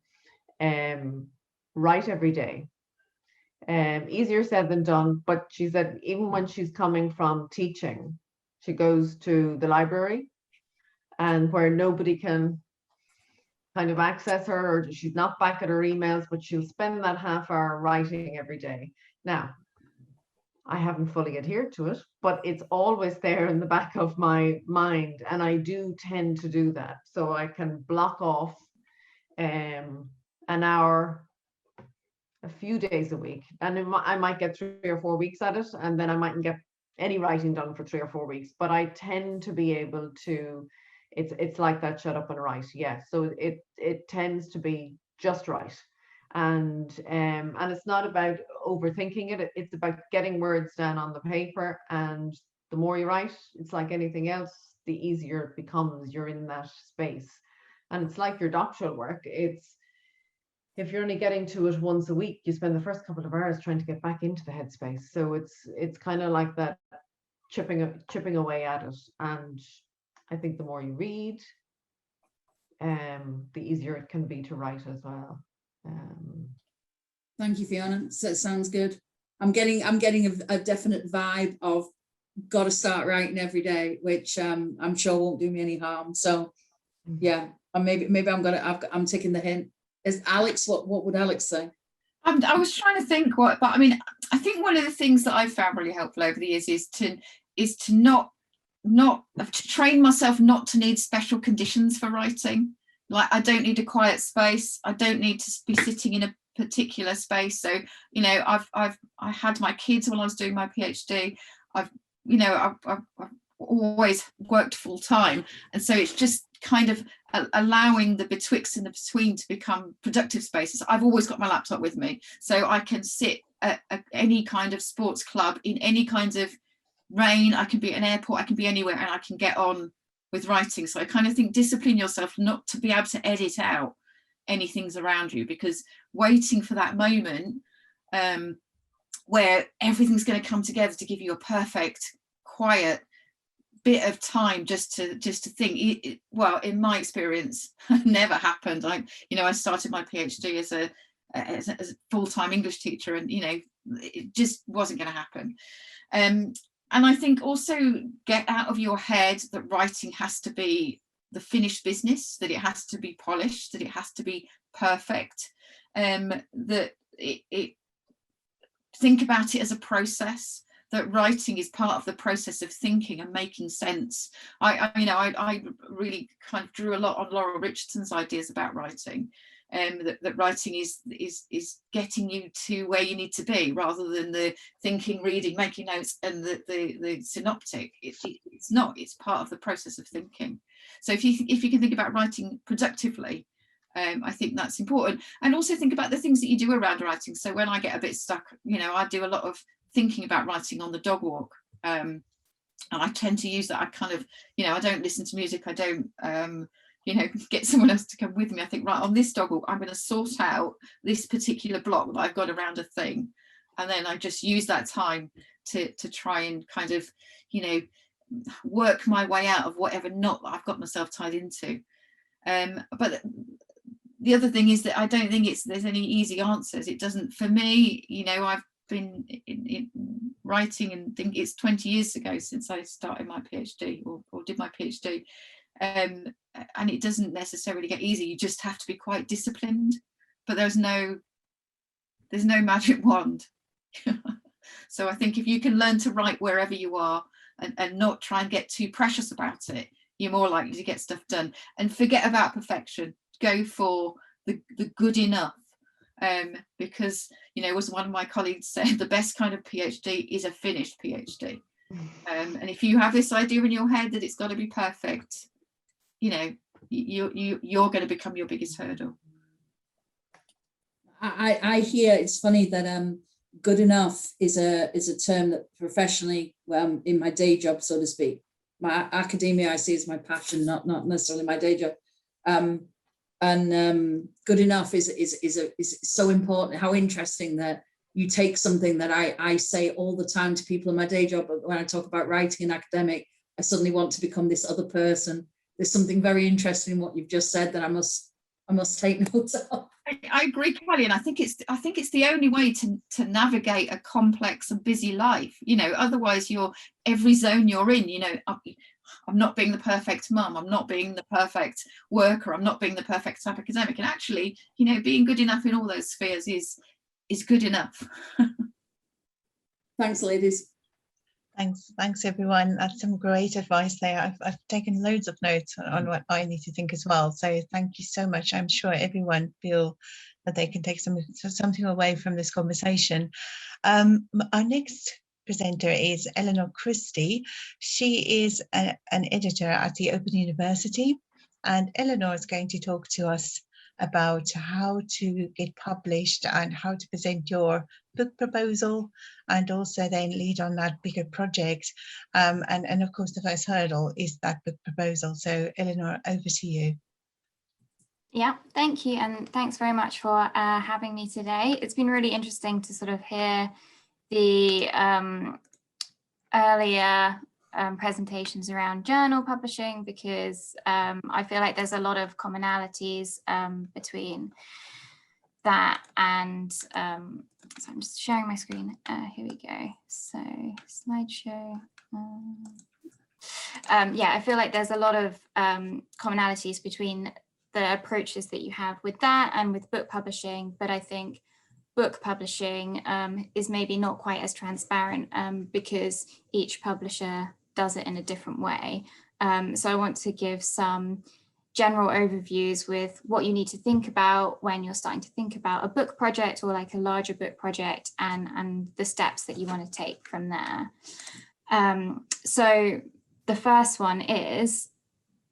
write every day. Easier said than done, but she said even when she's coming from teaching, she goes to the library and where nobody can kind of access her, or she's not back at her emails, but she'll spend that half hour writing every day. Now, I haven't fully adhered to it, but it's always there in the back of my mind, and I do tend to do that. So I can block off an hour a few days a week, and I might get 3 or 4 weeks at it, and then I mightn't get any writing done for 3 or 4 weeks, but I tend to be able to, it's like that shut up and write. Yeah, so it tends to be just right. And it's not about overthinking it. It's about getting words down on the paper, and the more you write, it's like anything else, the easier it becomes. You're in that space, and it's like your doctoral work. It's, if you're only getting to it once a week, you spend the first couple of hours trying to get back into the headspace. So it's kind of like that, chipping away at it. And I think the more you read, the easier it can be to write as well. Thank you, Fiona. So it sounds good. I'm getting a definite vibe of got to start writing every day, which I'm sure won't do me any harm. So yeah, and maybe I'm taking the hint. Is Alex, what would Alex say? I was trying to think but I mean, I think one of the things that I've found really helpful over the years is to not to train myself not to need special conditions for writing. Like, I don't need a quiet space. I don't need to be sitting in a particular space. So, you know, I had my kids while I was doing my PhD. I've always worked full time, and so it's just kind of allowing the betwixt and the between to become productive spaces. I've always got my laptop with me, so I can sit at any kind of sports club, in any kinds of rain. I can be at an airport, I can be anywhere, and I can get on with writing. So I kind of think discipline yourself not to be able to edit out anything's around you, because waiting for that moment where everything's going to come together to give you a perfect quiet bit of time just to think, well, in my experience, never happened. I started my PhD as a full-time English teacher, and it just wasn't going to happen. And I think also get out of your head that writing has to be the finished business, that it has to be polished, that it has to be perfect, that it think about it as a process, that writing is part of the process of thinking and making sense. I really kind of drew a lot on Laurel Richardson's ideas about writing, that writing is getting you to where you need to be, rather than the thinking, reading, making notes, and the synoptic. It's not. It's part of the process of thinking. So if you can think about writing productively, I think that's important. And also think about the things that you do around writing. So when I get a bit stuck, I do a lot of thinking about writing on the dog walk, and I tend to use that. I kind of, I don't listen to music. I don't get someone else to come with me. I think, right, on this dog walk, I'm going to sort out this particular block that I've got around a thing, and then I just use that time to try and kind of work my way out of whatever knot that I've got myself tied into. But the other thing is that I don't think there's any easy answers. It doesn't, for me, I've been in writing, and think it's 20 years ago since I started my PhD or did my PhD, and it doesn't necessarily get easy. You just have to be quite disciplined, but there's no magic wand. So I think if you can learn to write wherever you are and not try and get too precious about it, you're more likely to get stuff done. And forget about perfection. Go for the good enough. Because, you know, as one of my colleagues said, the best kind of PhD is a finished PhD. And if you have this idea in your head that it's got to be perfect, you know, you're going to become your biggest hurdle. I hear, it's funny that good enough is a term that professionally, in my day job, so to speak, my academia I see as my passion, not necessarily my day job. And good enough is so important. How interesting that you take something that I say all the time to people in my day job, but when I talk about writing and academic, I suddenly want to become this other person. There's something very interesting in what you've just said that I must take notes of. I agree, Kelly, and I think it's the only way to navigate a complex and busy life. You know, otherwise you're every zone you're in. You know, I'm not being the perfect mum. I'm not being the perfect worker. I'm not being the perfect academic. And actually, you know, being good enough in all those spheres is good enough. Thanks, ladies. Thanks everyone. That's some great advice there. I've taken loads of notes on what I need to think as well. So thank you so much. I'm sure everyone feel that they can take something away from this conversation. Our next presenter is Eleanor Christie. She is an editor at the Open University, and Eleanor is going to talk to us about how to get published and how to present your book proposal, and also then lead on that bigger project. And of course, the first hurdle is that book proposal. So Eleanor, over to you. Yeah, thank you. And thanks very much for having me today. It's been really interesting to sort of hear the earlier presentations around journal publishing, because I feel like there's a lot of commonalities between that and so I'm just sharing my screen. Here we go. So slideshow. Yeah, I feel like there's a lot of commonalities between the approaches that you have with that and with book publishing, but I think book publishing is maybe not quite as transparent because each publisher does it in a different way. So I want to give some general overviews with what you need to think about when you're starting to think about a book project or like a larger book project, and the steps that you want to take from there. So the first one is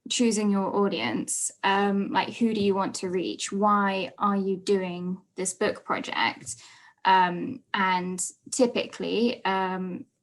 choosing your audience. Like, who do you want to reach? Why are you doing this book project? And typically,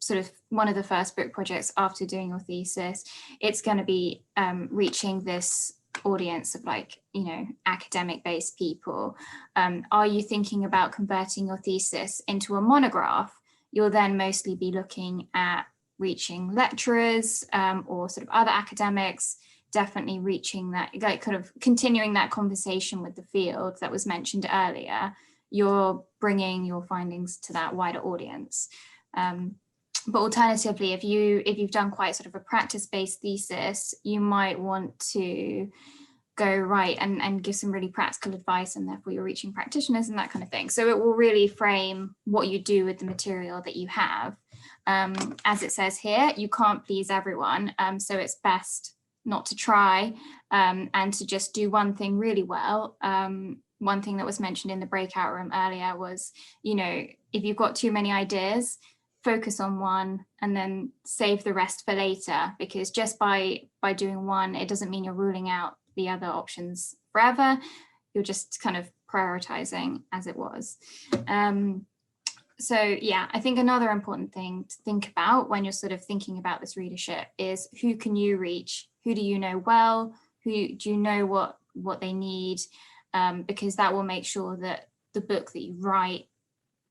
sort of one of the first book projects after doing your thesis, it's going to be reaching this audience of, like, you know, academic based people. Are you thinking about converting your thesis into a monograph? You'll then mostly be looking at reaching lecturers or sort of other academics, definitely reaching that, like, kind of continuing that conversation with the field that was mentioned earlier. You're bringing your findings to that wider audience. But alternatively, if you've done quite sort of a practice-based thesis, you might want to go right and give some really practical advice, and therefore you're reaching practitioners and that kind of thing. So it will really frame what you do with the material that you have. As it says here, you can't please everyone, so it's best not to try and to just do one thing really well. One thing that was mentioned in the breakout room earlier was, you know, if you've got too many ideas, focus on one and then save the rest for later, because just by doing one, it doesn't mean you're ruling out the other options forever. You're just kind of prioritizing as it was. So yeah, I think another important thing to think about when you're sort of thinking about this readership is, who can you reach? Who do you know well? Who do you know what they need? Because that will make sure that the book that you write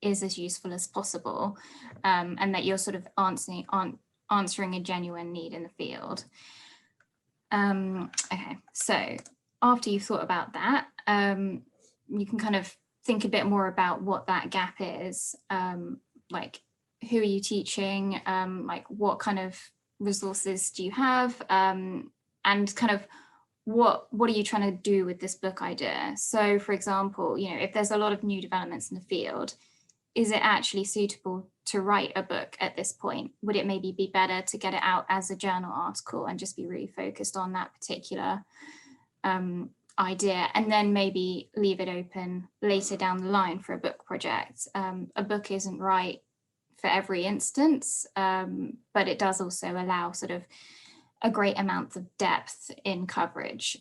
is as useful as possible, and that you're sort of answering a genuine need in the field. Okay, so after you've thought about that, you can kind of think a bit more about what that gap is. Like, who are you teaching? Like, what kind of resources do you have? And kind of what are you trying to do with this book idea? So for example, you know, if there's a lot of new developments in the field, is it actually suitable to write a book at this point? Would it maybe be better to get it out as a journal article and just be really focused on that particular idea, and then maybe leave it open later down the line for a book project? A book isn't right for every instance, but it does also allow sort of a great amount of depth in coverage,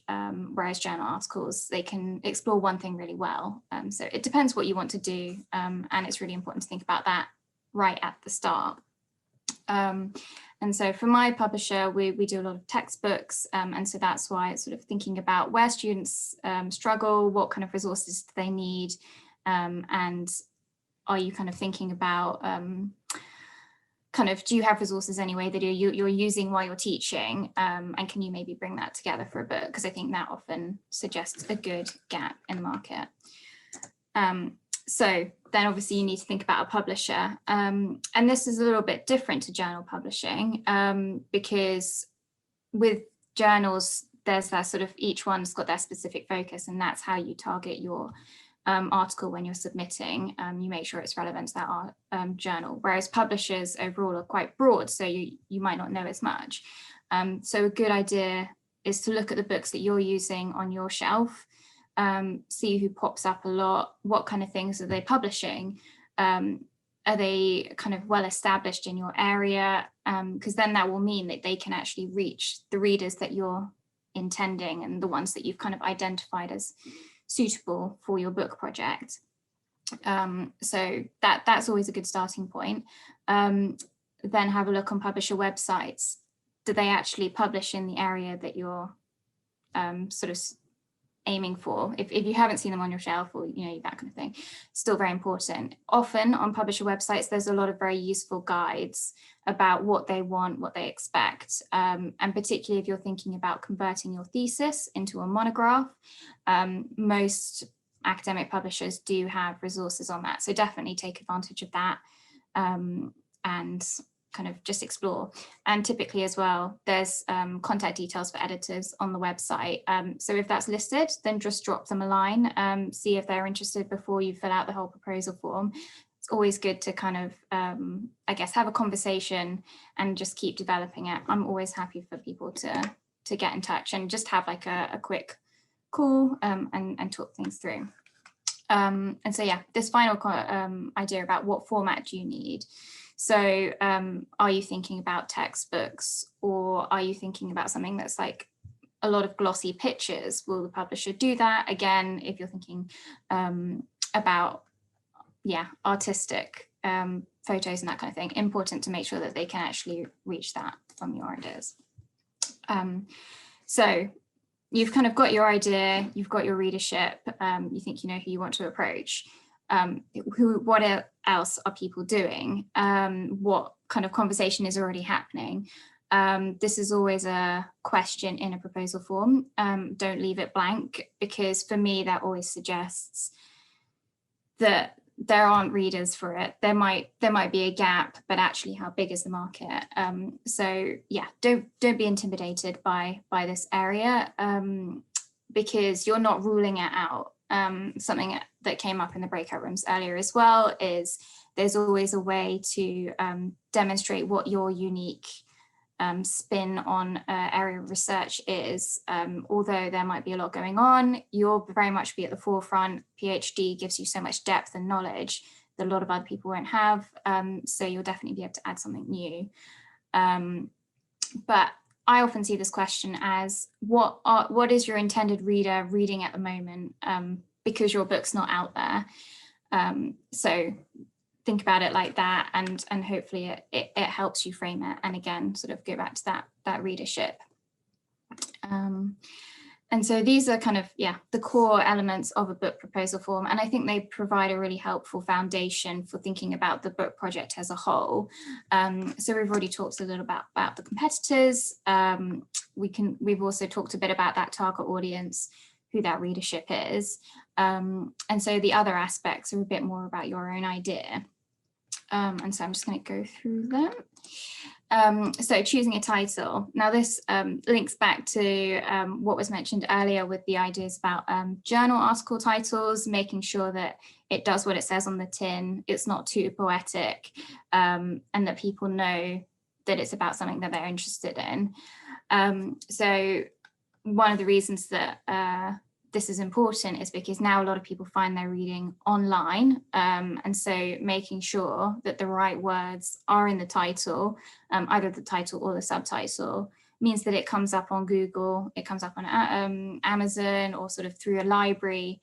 whereas journal articles, they can explore one thing really well. So it depends what you want to do, and it's really important to think about that right at the start. And so for my publisher, we do a lot of textbooks, and so that's why it's sort of thinking about where students struggle, what kind of resources do they need, and are you kind of thinking about do you have resources anyway that you're using while you're teaching, and can you maybe bring that together for a book? Because I think that often suggests a good gap in the market. So then obviously you need to think about a publisher, and this is a little bit different to journal publishing, because with journals there's that sort of, each one's got their specific focus, and that's how you target your article when you're submitting. You make sure it's relevant to that journal, whereas publishers overall are quite broad, so you might not know as much. So a good idea is to look at the books that you're using on your shelf, see who pops up a lot, what kind of things are they publishing, are they kind of well established in your area, because then that will mean that they can actually reach the readers that you're intending and the ones that you've kind of identified as suitable for your book project. So that's always a good starting point. Then have a look on publisher websites. Do they actually publish in the area that you're sort of aiming for? If you haven't seen them on your shelf, or that kind of thing, still very important. Often on publisher websites there's a lot of very useful guides about what they want, what they expect, and particularly if you're thinking about converting your thesis into a monograph, most academic publishers do have resources on that, so definitely take advantage of that, and kind of just explore. And typically as well, there's contact details for editors on the website, so if that's listed, then just drop them a line, see if they're interested before you fill out the whole proposal form. It's always good to kind of I guess have a conversation and just keep developing it. I'm always happy for people to get in touch and just have like a quick call, and talk things through. And so yeah, this final idea about what format do you need. So are you thinking about textbooks, or are you thinking about something that's like a lot of glossy pictures? Will the publisher do that? Again, if you're thinking about artistic photos and that kind of thing, important to make sure that they can actually reach that from your ideas. So you've kind of got your idea, you've got your readership, you think you know who you want to approach. What else are people doing? What kind of conversation is already happening? This is always a question in a proposal form. Don't leave it blank, because for me that always suggests that there aren't readers for it. There might be a gap, but actually how big is the market? So yeah, don't be intimidated by this area, because you're not ruling it out. Something that came up in the breakout rooms earlier as well is there's always a way to demonstrate what your unique spin on area of research is. Although there might be a lot going on, you'll very much be at the forefront. PhD gives you so much depth and knowledge that a lot of other people won't have, so you'll definitely be able to add something new. But I often see this question as what is your intended reader reading at the moment, because your book's not out there. So think about it like that, and hopefully it helps you frame it, and again sort of go back to that readership. And so these are kind of the core elements of a book proposal form, and I think they provide a really helpful foundation for thinking about the book project as a whole. So we've already talked a little about the competitors. We've also talked a bit about that target audience, who that readership is, and so the other aspects are a bit more about your own idea. And so I'm just going to go through them. So choosing a title. Now this links back to what was mentioned earlier with the ideas about journal article titles, making sure that it does what it says on the tin, it's not too poetic, and that people know that it's about something that they're interested in. So one of the reasons that this is important is because now a lot of people find their reading online, and so making sure that the right words are in the title, either the title or the subtitle, means that it comes up on Google, it comes up on Amazon, or sort of through a library.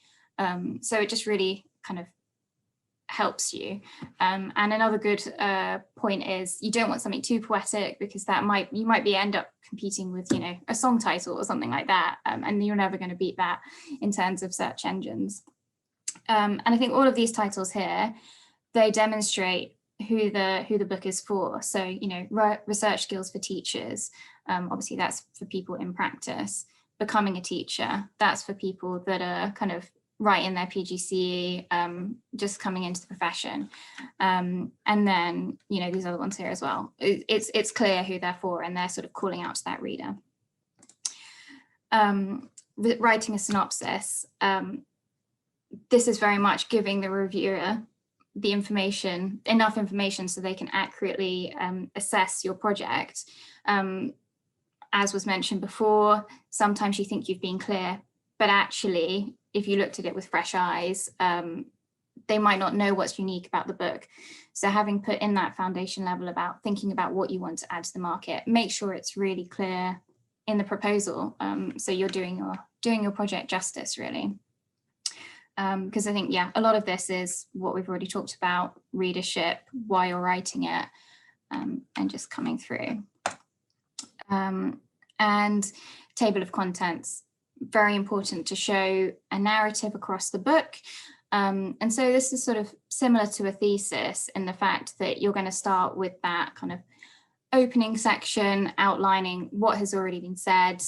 So it just really kind of helps you. And another good point is you don't want something too poetic, because that you might end up competing with, you know, a song title or something like that, and you're never going to beat that in terms of search engines. And I think all of these titles here, they demonstrate who the book is for. So, you know, research skills for teachers, obviously that's for people in practice. Becoming a teacher, that's for people that are kind of right in their PGCE, just coming into the profession. And then, you know, these other ones here as well. It's clear who they're for, and they're sort of calling out to that reader. Writing a synopsis. This is very much giving the reviewer the information, enough information so they can accurately assess your project. As was mentioned before, sometimes you think you've been clear, but actually, if you looked at it with fresh eyes, they might not know what's unique about the book. So having put in that foundation level about thinking about what you want to add to the market, make sure it's really clear in the proposal, so you're doing your project justice, really. Because I think, yeah, a lot of this is what we've already talked about: readership, why you're writing it, and just coming through. And table of contents. Very important to show a narrative across the book. And so this is sort of similar to a thesis in the fact that you're going to start with that kind of opening section, outlining what has already been said,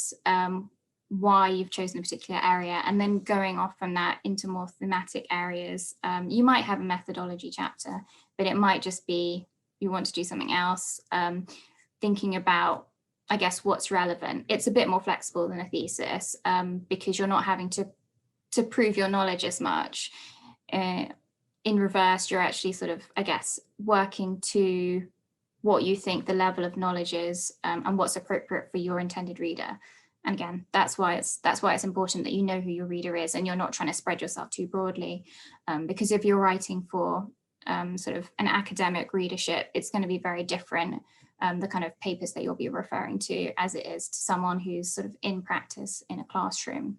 why you've chosen a particular area, and then going off from that into more thematic areas. You might have a methodology chapter, but it might just be you want to do something else, thinking about, I guess, what's relevant. It's a bit more flexible than a thesis, because you're not having to prove your knowledge as much. In reverse, you're actually sort of, I guess, working to what you think the level of knowledge is, and what's appropriate for your intended reader. And again, that's why it's important that you know who your reader is, and you're not trying to spread yourself too broadly, because if you're writing for sort of an academic readership, it's going to be very different. The kind of papers that you'll be referring to as it is to someone who's sort of in practice in a classroom.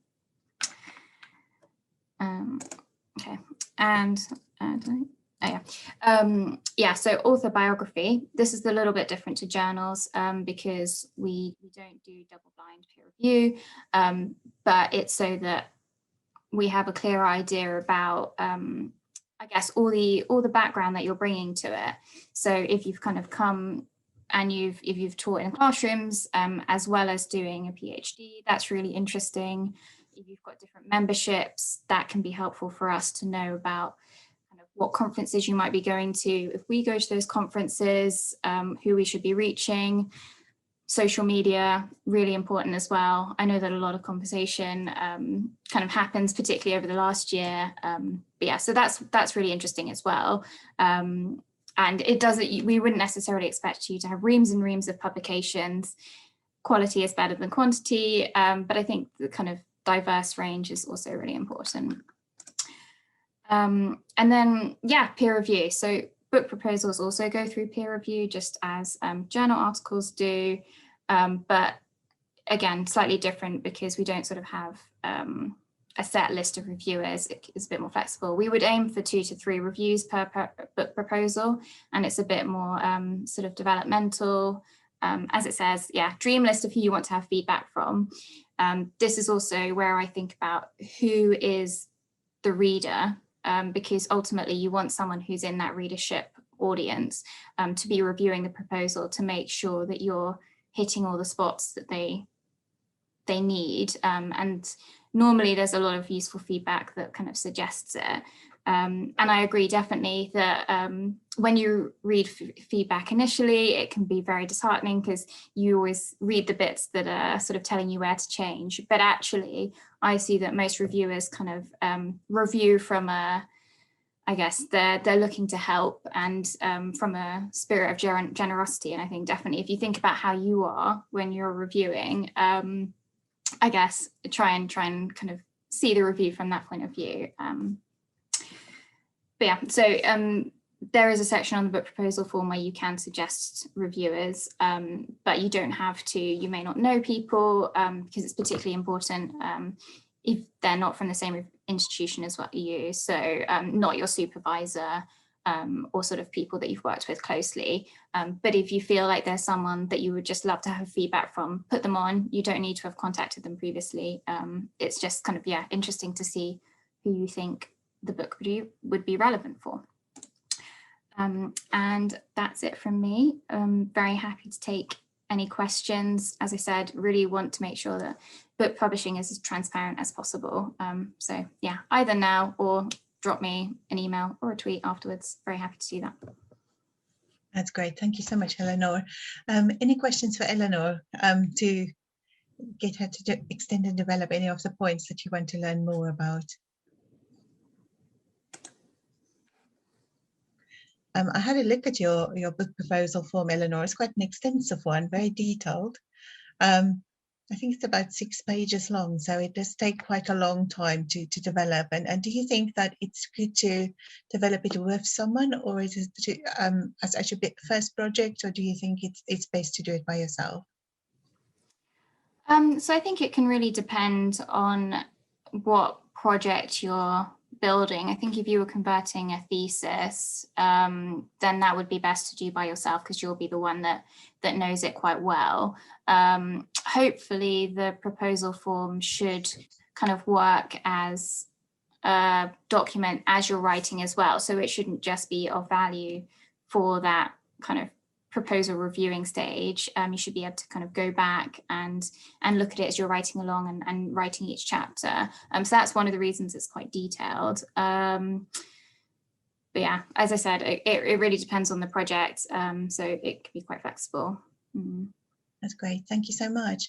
Okay, and so author biography. This is a little bit different to journals, because we don't do double-blind peer review, but it's so that we have a clear idea about, I guess, all the background that you're bringing to it. So if you've kind of come and if you've taught in classrooms, as well as doing a PhD, that's really interesting. If you've got different memberships, that can be helpful for us to know about kind of what conferences you might be going to. If we go to those conferences, who we should be reaching. Social media, really important as well. I know that a lot of conversation kind of happens, particularly over the last year. But yeah, so that's really interesting as well. And it doesn't, we wouldn't necessarily expect you to have reams and reams of publications. Quality is better than quantity, but I think the kind of diverse range is also really important. And then, yeah, peer review. So book proposals also go through peer review, just as journal articles do, but again, slightly different because we don't sort of have a set list of reviewers. It's a bit more flexible. We would aim for 2 to 3 reviews per book proposal, and it's a bit more sort of developmental. As it says, yeah, dream list of who you want to have feedback from. This is also where I think about who is the reader, because ultimately you want someone who's in that readership audience to be reviewing the proposal to make sure that you're hitting all the spots that they need, and normally there's a lot of useful feedback that kind of suggests it. And I agree definitely that when you read feedback initially, it can be very disheartening because you always read the bits that are sort of telling you where to change. But actually, I see that most reviewers kind of review from I guess they're looking to help and from a spirit of generosity. And I think definitely if you think about how you are when you're reviewing, I guess try and kind of see the review from that point of view. But yeah, so there is a section on the book proposal form where you can suggest reviewers, but you don't have to. You may not know people because it's particularly important if they're not from the same institution as what you. So not your supervisor or sort of people that you've worked with closely. But if you feel like there's someone that you would just love to have feedback from, put them on. You don't need to have contacted them previously. It's just kind of, yeah, interesting to see who you think the book would be relevant for. And that's it from me. I'm very happy to take any questions. As I said, really want to make sure that book publishing is as transparent as possible. So yeah, either now or drop me an email or a tweet afterwards. Very happy to do that. That's great. Thank you so much, Eleanor. Any questions for Eleanor to get her to extend and develop any of the points that you want to learn more about? I had a look at your book proposal form, Eleanor. It's quite an extensive one, very detailed. I think it's about 6 pages long, so it does take quite a long time to develop. And do you think that it's good to develop it with someone, or is it as your first project, or do you think it's best to do it by yourself? So I think it can really depend on what project you're building. I think if you were converting a thesis, then that would be best to do by yourself because you'll be the one that knows it quite well. Hopefully the proposal form should kind of work as a document as you're writing as well. So it shouldn't just be of value for that kind of proposal reviewing stage. You should be able to kind of go back and look at it as you're writing along and writing each chapter. So that's one of the reasons it's quite detailed. But yeah, as I said, it really depends on the project. So it can be quite flexible. That's great. Thank you so much.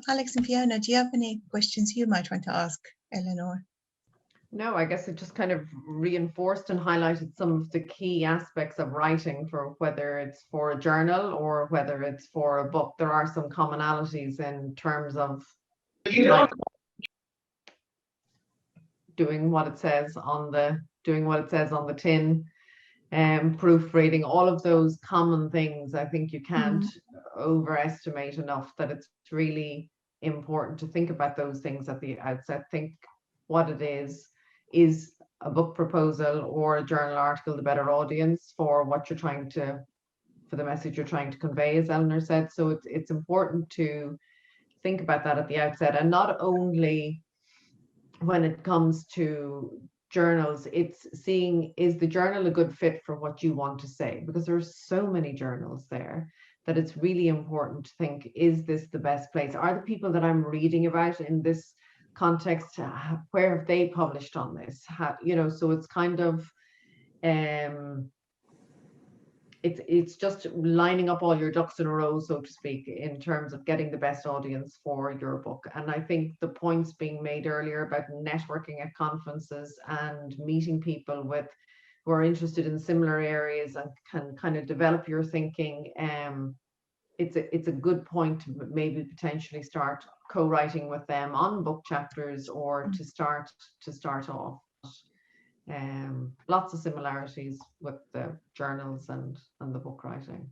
Alex and Fiona, do you have any questions you might want to ask Eleanor? No, I guess it just kind of reinforced and highlighted some of the key aspects of writing, for whether it's for a journal or whether it's for a book. There are some commonalities in terms of like doing what it says on the tin, proofreading, all of those common things. I think you can't overestimate enough that it's really important to think about those things at the outset. Think what it is a book proposal or a journal article the better audience for what you're trying to, for the message you're trying to convey, as Eleanor said. So it's important to think about that at the outset, and not only when it comes to journals, it's seeing, is the journal a good fit for what you want to say? Because there's so many journals there that it's really important to think, is this the best place? Are the people that I'm reading about in this context, where have they published on this? So it's kind of it's just lining up all your ducks in a row, so to speak, in terms of getting the best audience for your book. And I think the points being made earlier about networking at conferences and meeting people who are interested in similar areas and can kind of develop your thinking, it's a good point to maybe potentially start co-writing with them on book chapters, or to start off. Lots of similarities with the journals and the book writing.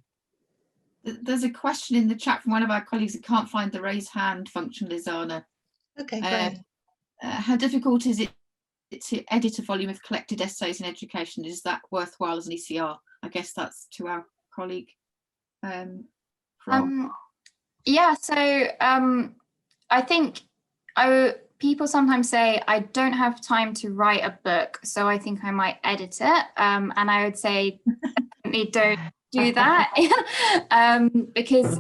There's a question in the chat from one of our colleagues that can't find the raise hand function, Lizana. Okay, great. How difficult is it to edit a volume of collected essays in education? Is that worthwhile as an ECR? I guess that's to our colleague. Yeah, so I think people sometimes say, I don't have time to write a book, so I think I might edit it. And I would say, definitely don't do that, because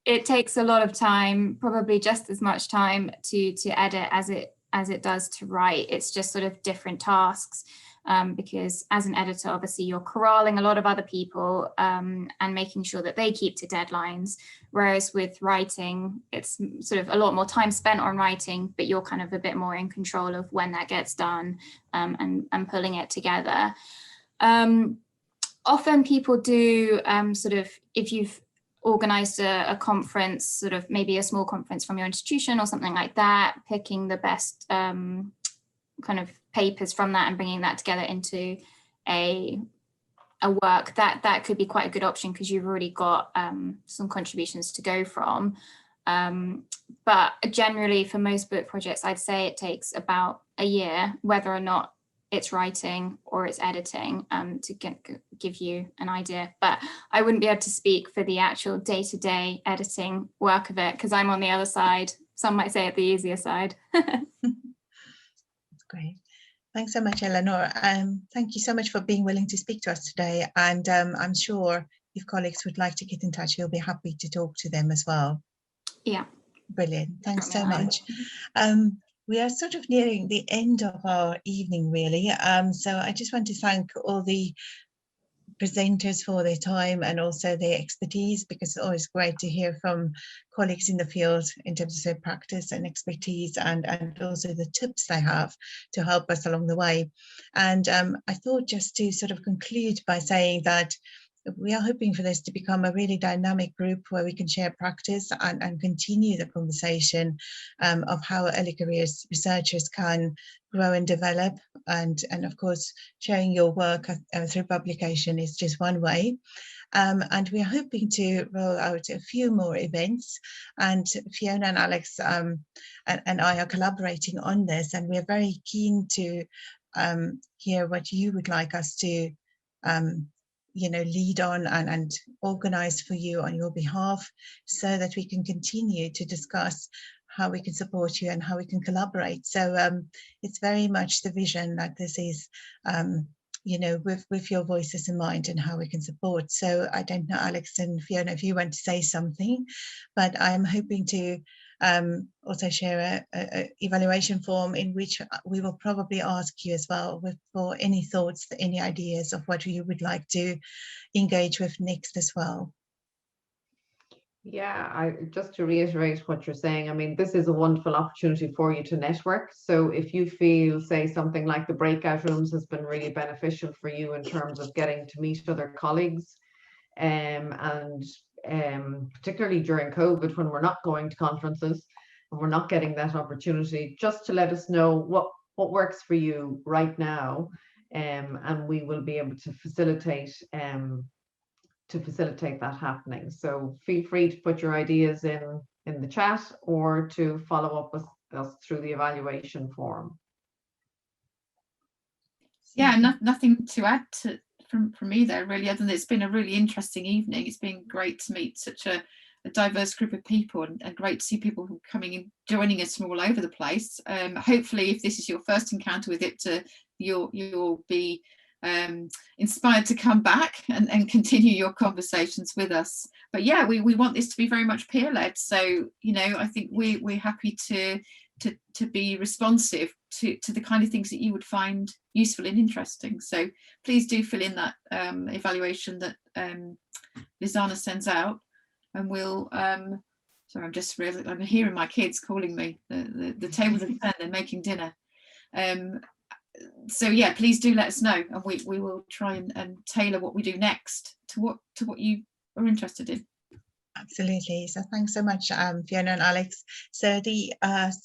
it takes a lot of time, probably just as much time to edit as it does to write. It's just sort of different tasks, because as an editor, obviously you're corralling a lot of other people and making sure that they keep to deadlines. Whereas with writing, it's sort of a lot more time spent on writing, but you're kind of a bit more in control of when that gets done, and pulling it together. Often people do sort of, if you've organized a conference, sort of maybe a small conference from your institution or something like that, picking the best kind of papers from that and bringing that together into a work, that could be quite a good option, because you've already got some contributions to go from. But generally for most book projects, I'd say it takes about a year, whether or not it's writing or it's editing, to give you an idea. But I wouldn't be able to speak for the actual day-to-day editing work of it, because I'm on the other side. Some might say at the easier side. That's great. Thanks so much, Eleanor. Thank you so much for being willing to speak to us today. And I'm sure if colleagues would like to get in touch, we'll be happy to talk to them as well. Yeah. Brilliant. Thanks so much. We are sort of nearing the end of our evening, really. So I just want to thank all the presenters for their time and also their expertise, because it's always great to hear from colleagues in the field in terms of their practice and expertise, and also the tips they have to help us along the way. And I thought just to sort of conclude by saying that we are hoping for this to become a really dynamic group where we can share practice and continue the conversation of how early careers researchers can grow and develop. And of course, sharing your work through publication is just one way. And we are hoping to roll out a few more events. And Fiona and Alex and I are collaborating on this. And we are very keen to hear what you would like us to lead on and organize for you on your behalf, so that we can continue to discuss how we can support you and how we can collaborate. So it's very much the vision that this is, with your voices in mind and how we can support. So I don't know, Alex and Fiona, if you want to say something, but I'm hoping to also share a evaluation form in which we will probably ask you as well for any thoughts, any ideas of what you would like to engage with next as well. Yeah, just to reiterate what you're saying, I mean, this is a wonderful opportunity for you to network. So if you feel, say, something like the breakout rooms has been really beneficial for you in terms of getting to meet other colleagues, and particularly during COVID, when we're not going to conferences and we're not getting that opportunity, just to let us know what works for you right now, and we will be able to facilitate that happening. So feel free to put your ideas in the chat or to follow up with us through the evaluation form. Yeah, nothing to add from me there, really, other than it's been a really interesting evening. It's been great to meet such a diverse group of people, and great to see people who are coming and joining us from all over the place. Hopefully, if this is your first encounter with IPDA, you'll be inspired to come back and continue your conversations with us. But yeah, we want this to be very much peer-led. So, I think we're happy to be responsive to the kind of things that you would find useful and interesting. So please do fill in that evaluation that Lizana sends out, and we'll sorry, I'm just realizing I'm hearing my kids calling me. The tables are turned, they're making dinner. So yeah, please do let us know, and we will try and tailor what we do next to what you are interested in. Absolutely. So thanks so much, Fiona and Alex. So the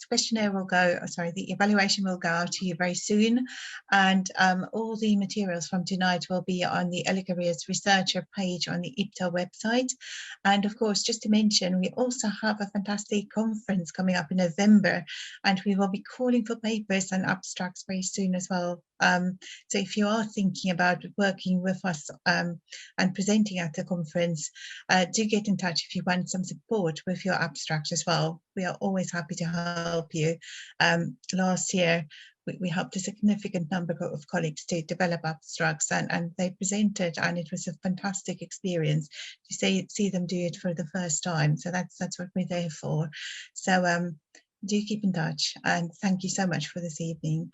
questionnaire will go, the evaluation will go out to you very soon. And all the materials from tonight will be on the Early Careers Researcher page on the IPDA website. And of course, just to mention, we also have a fantastic conference coming up in November, and we will be calling for papers and abstracts very soon as well. So if you are thinking about working with us and presenting at the conference, do get in touch if you want some support with your abstract as well. We are always happy to help you. Last year we helped a significant number of colleagues to develop abstracts, and they presented, and it was a fantastic experience to see them do it for the first time. So that's what we're there for. So do keep in touch, and thank you so much for this evening.